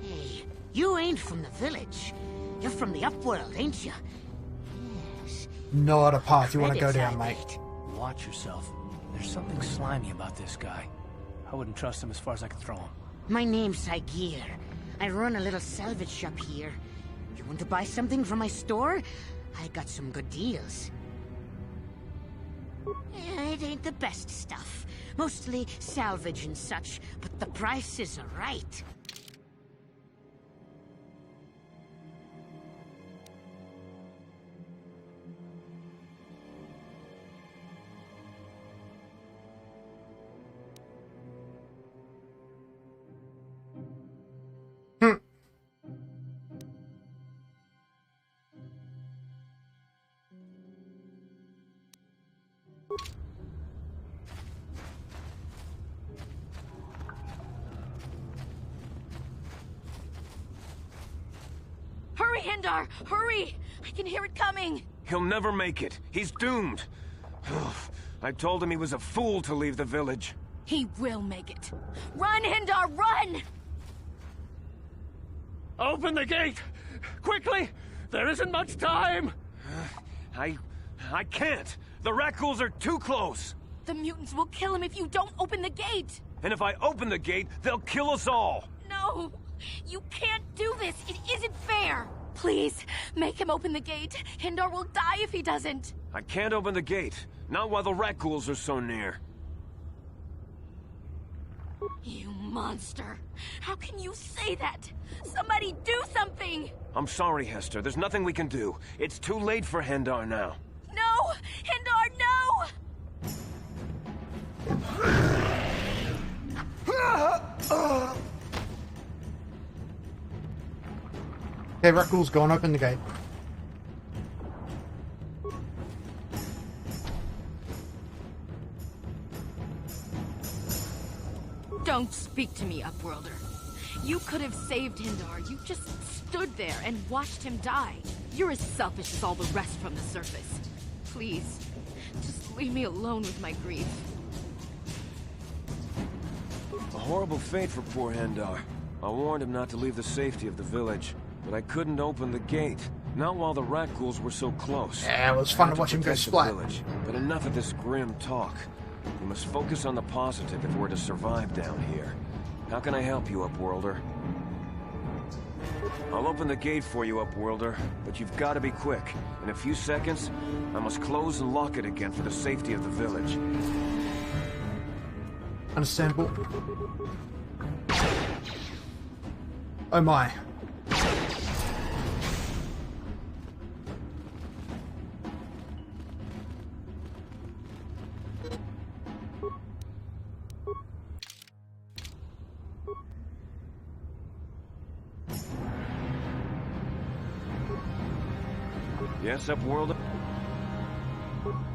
Hey, you ain't from the village. You're from the Upworld, ain't you? Yes. Not a path you want to go down, mate. Watch yourself. There's something slimy about this guy. I wouldn't trust him as far as I could throw him. My name's Saigir. I run a little salvage shop here. You want to buy something from my store? I got some good deals. It ain't the best stuff. Mostly salvage and such, but the prices are right. Hurry, Endar! Hurry! I can hear it coming! He'll never make it. He's doomed. I told him he was a fool to leave the village. He will make it. Run, Endar, run! Open the gate! Quickly! There isn't much time! I can't! The Rakghouls are too close! The mutants will kill him if you don't open the gate! And if I open the gate, they'll kill us all! No! You can't do this! It isn't fair! Please, make him open the gate. Endar will die if he doesn't. I can't open the gate. Not while the Rakghouls are so near. You monster! How can you say that? Somebody do something! I'm sorry, Hester. There's nothing we can do. It's too late for Endar now. No! Endar, no! Okay, Rakghouls gone, open the gate. Don't speak to me, Upworlder. You could have saved Endar. You just stood there and watched him die. You're as selfish as all the rest from the surface. Please, just leave me alone with my grief. A horrible fate for poor Endar. I warned him not to leave the safety of the village, but I couldn't open the gate. Not while the Rakghouls were so close. Yeah, it was fun to watch him go protect the splat. village. But enough of this grim talk. We must focus on the positive if we're to survive down here. How can I help you, Upworlder? I'll open the gate for you, Upworlder, but you've got to be quick. In a few seconds, I must close and lock it again for the safety of the village. Understandable. Oh my. Yes, Upworlder?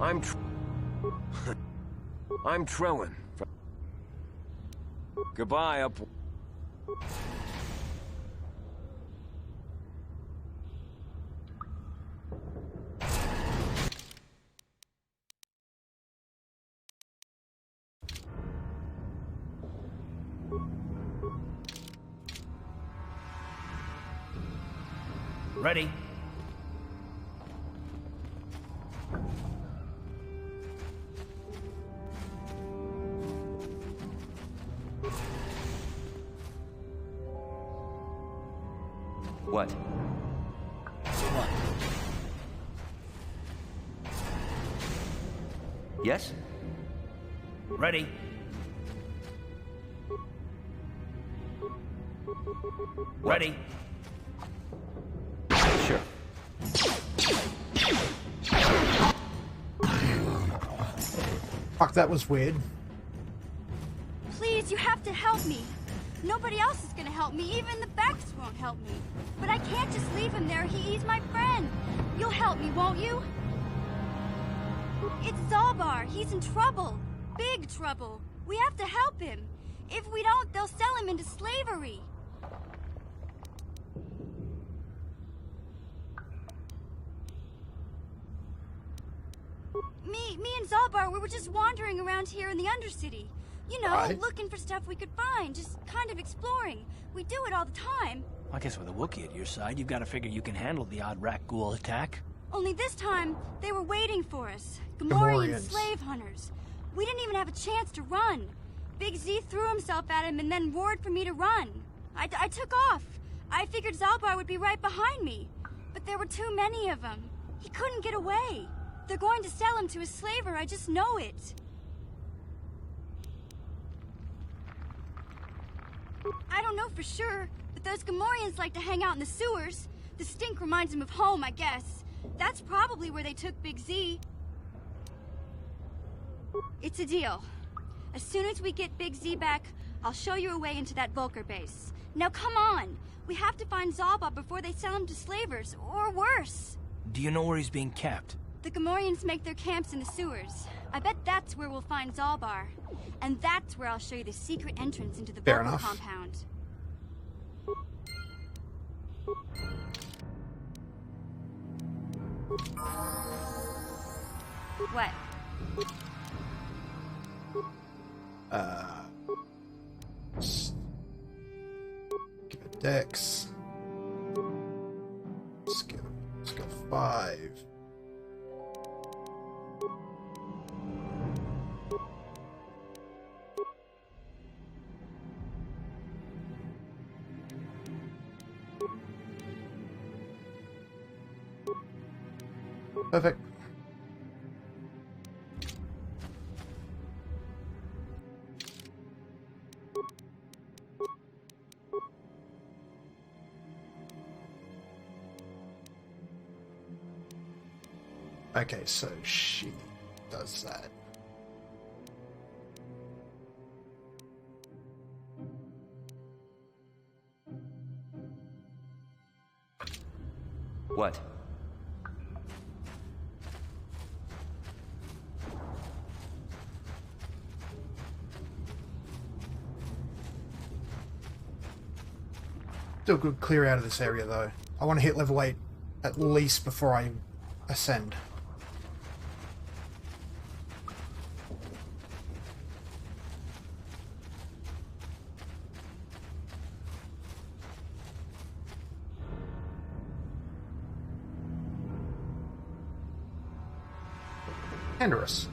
I'm Trellin. Goodbye, Up... Ready? What? What? Yes? Ready? Ready? Sure. Fuck, that was weird. Please, you have to help me. Nobody else is gonna help me. Even the Becks won't help me. But I can't just leave him there. He's my friend. You'll help me, won't you? It's Zalbar. He's in trouble. Big trouble. We have to help him. If we don't, they'll sell him into slavery. Me and Zalbar, we were just wandering around here in the undercity. You know, looking for stuff we could find, just kind of exploring. We do it all the time. I guess with a Wookiee at your side, you've got to figure you can handle the odd rat ghoul attack. Only this time, they were waiting for us. Gamorrean slave hunters. We didn't even have a chance to run. Big Z threw himself at him and then roared for me to run. I took off. I figured Zalbar would be right behind me. But there were too many of them. He couldn't get away. They're going to sell him to a slaver, I just know it. I don't know for sure, but those Gamorreans like to hang out in the sewers. The stink reminds them of home, I guess. That's probably where they took Big Z. It's a deal. As soon as we get Big Z back, I'll show you a way into that Vulcar base. Now come on! We have to find Zalbar before they sell him to slavers, or worse. Do you know where he's being kept? The Gamorreans make their camps in the sewers. I bet that's where we'll find Zalbar. And that's where I'll show you the secret entrance into the Vulcar compound. What? Give it Dex. Let's go 5. Perfect. Okay, so she does that. What? Still good clear out of this area though. I want to hit level 8 at least before I ascend. Taris.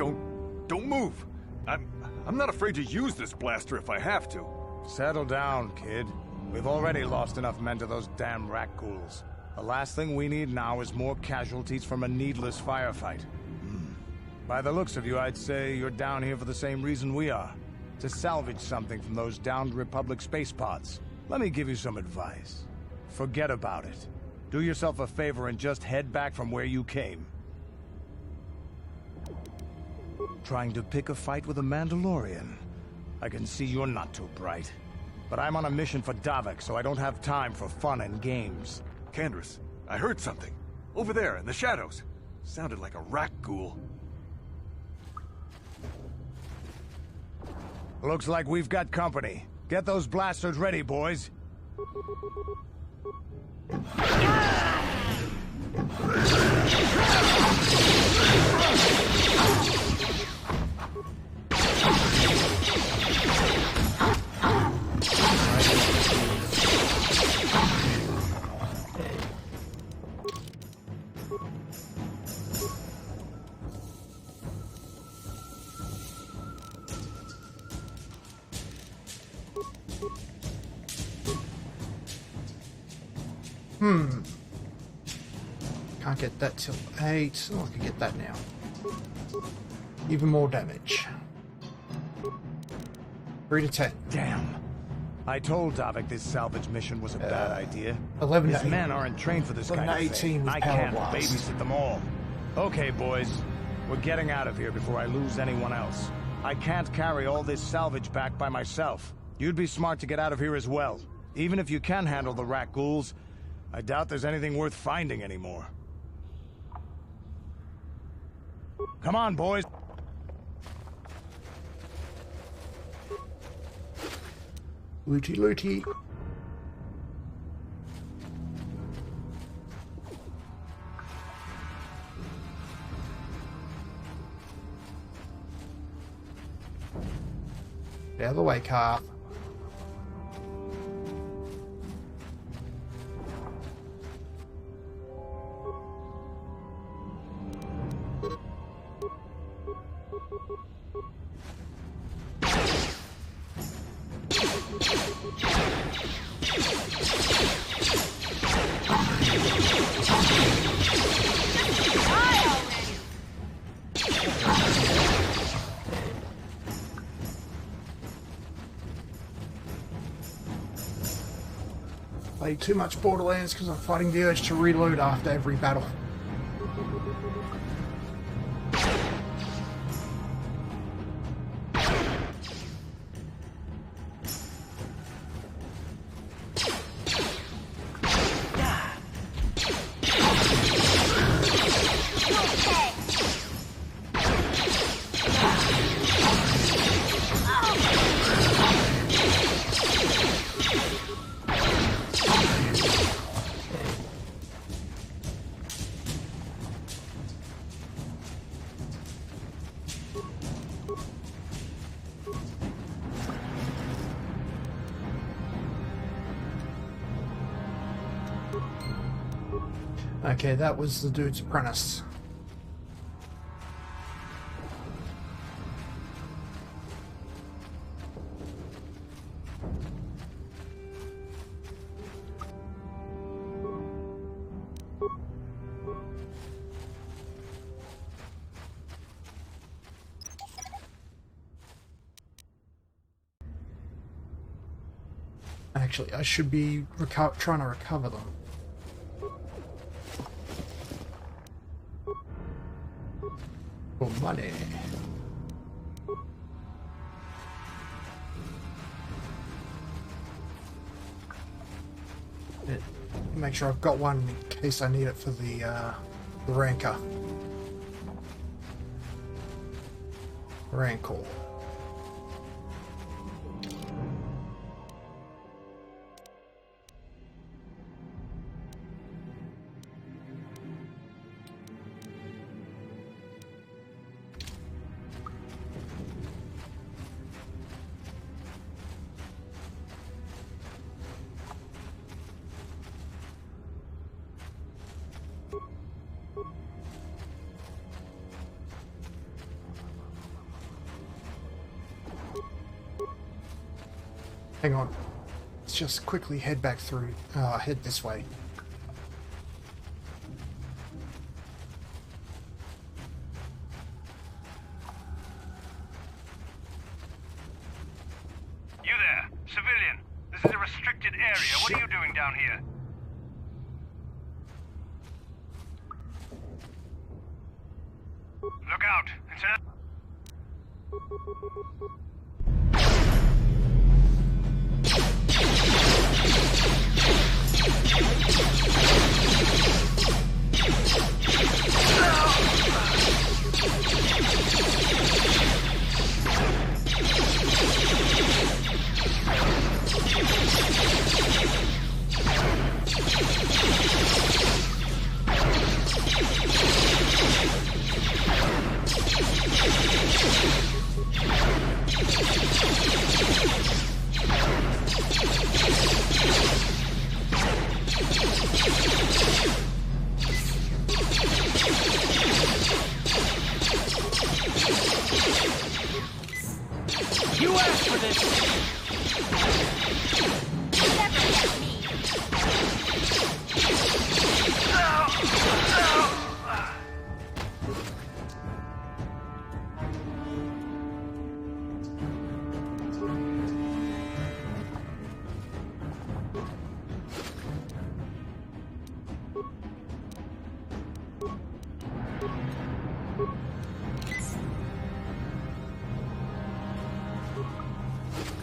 Don't move. I'm not afraid to use this blaster if I have to. Settle down, kid. We've already lost enough men to those damn rat ghouls. The last thing we need now is more casualties from a needless firefight. By the looks of you, I'd say you're down here for the same reason we are. To salvage something from those downed Republic space pods. Let me give you some advice. Forget about it. Do yourself a favor and just head back from where you came. Trying to pick a fight with a Mandalorian? I can see you're not too bright. But I'm on a mission for Davik, so I don't have time for fun and games. Candace, I heard something. Over there, in the shadows. Sounded like a rat ghoul. Looks like we've got company. Get those blasters ready, boys. Can't get that till 8. Oh, I can get that now. Even more damage. 3 to 10. Damn. I told Davik this salvage mission was a bad idea. 11 to His 8. men aren't trained for this 11 kind to of 18 thing. with I power can't blast. babysit them all. Okay, boys. We're getting out of here before I lose anyone else. I can't carry all this salvage back by myself. You'd be smart to get out of here as well. Even if you can handle the rat ghouls, I doubt there's anything worth finding anymore. Come on, boys. Looty looty. Get out of the way, car. Played too much Borderlands because I'm fighting the urge to reload after every battle. Okay, that was the dude's apprentice. Actually, I should be trying to recover them. For money. Make sure I've got one in case I need it for the rancor. Rancor. Hang on. Let's just quickly head back through. Head this way. You there, civilian. This is a restricted area. What are you doing down here? Look out. It's an... You asked for this! Never get me!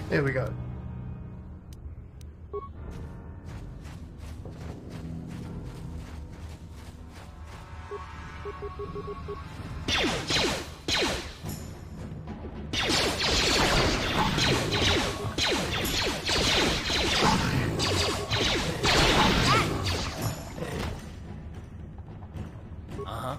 There we go. Uh-huh.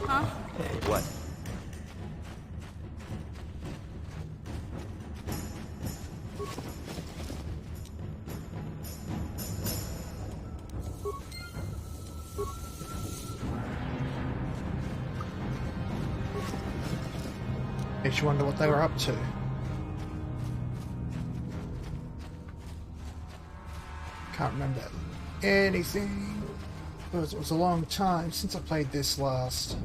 Huh? What? Makes you wonder what they were up to. Can't remember anything. It was a long time since I played this last.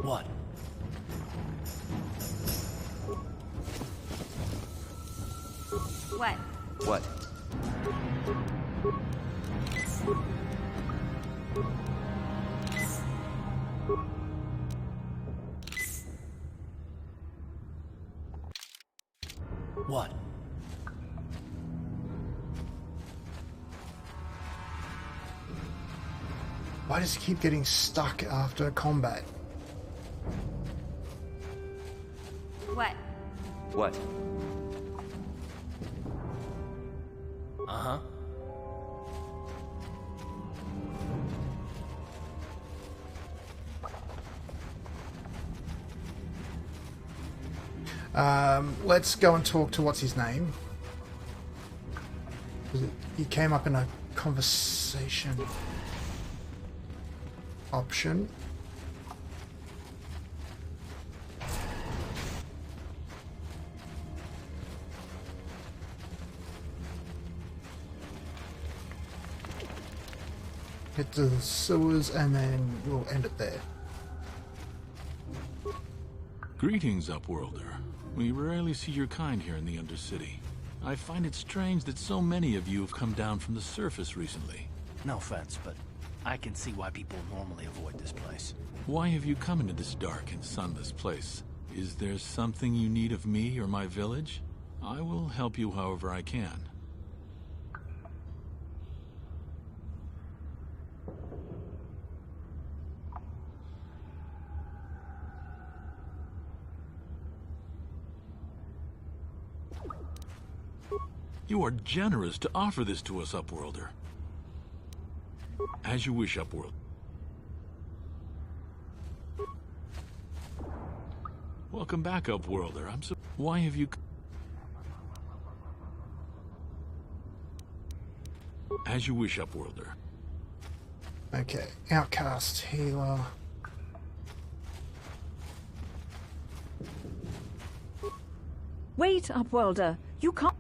What? What? What? What? Why does he keep getting stuck after combat? What? What? Uh-huh. Let's go and talk to what's his name. He came up in a conversation option. Hit the sewers and then we'll end it there. Greetings, Upworlder. We rarely see your kind here in the Undercity. I find it strange that so many of you have come down from the surface recently. No offense, but I can see why people normally avoid this place. Why have you come into this dark and sunless place? Is there something you need of me or my village? I will help you however I can. You are generous to offer this to us, Upworlder. As you wish, Upworld. Welcome back, Upworlder. Why have you... As you wish, Upworlder. Okay, outcast, healer. Wait, Upworlder. You can't...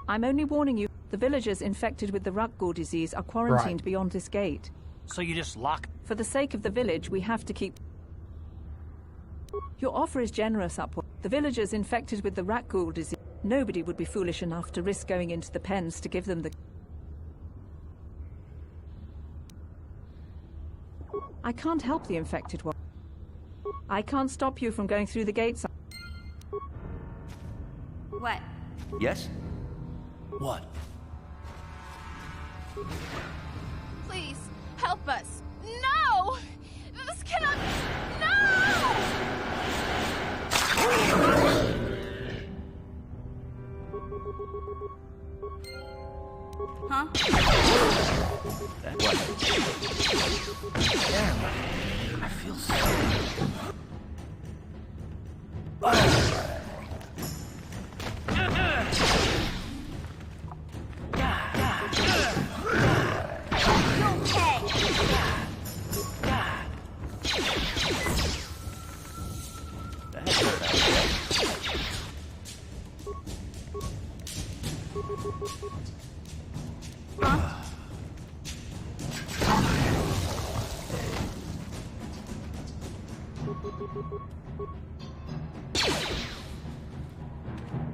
I'm only warning you. The villagers infected with the Rakghoul disease are quarantined beyond this gate. So you just lock... For the sake of the village, we have to keep... Your offer is generous, Upworld. The villagers infected with the Rakghoul disease. Nobody would be foolish enough to risk going into the pens to give them the... I can't help the infected one. I can't stop you from going through the gates. What? Yes? What? Please, help us. No! This cannot... No! Huh? Damn, I feel sick.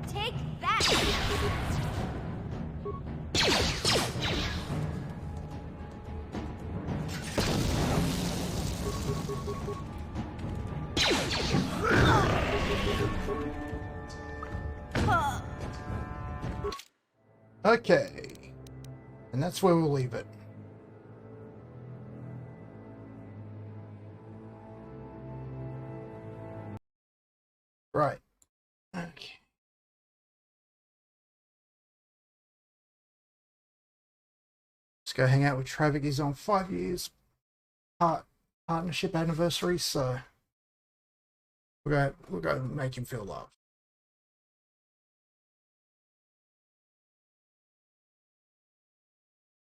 Take that! Okay. And that's where we'll leave it. Right. Okay. Let's go hang out with Travik. He's on 5 years partnership anniversary, so we'll go make him feel loved.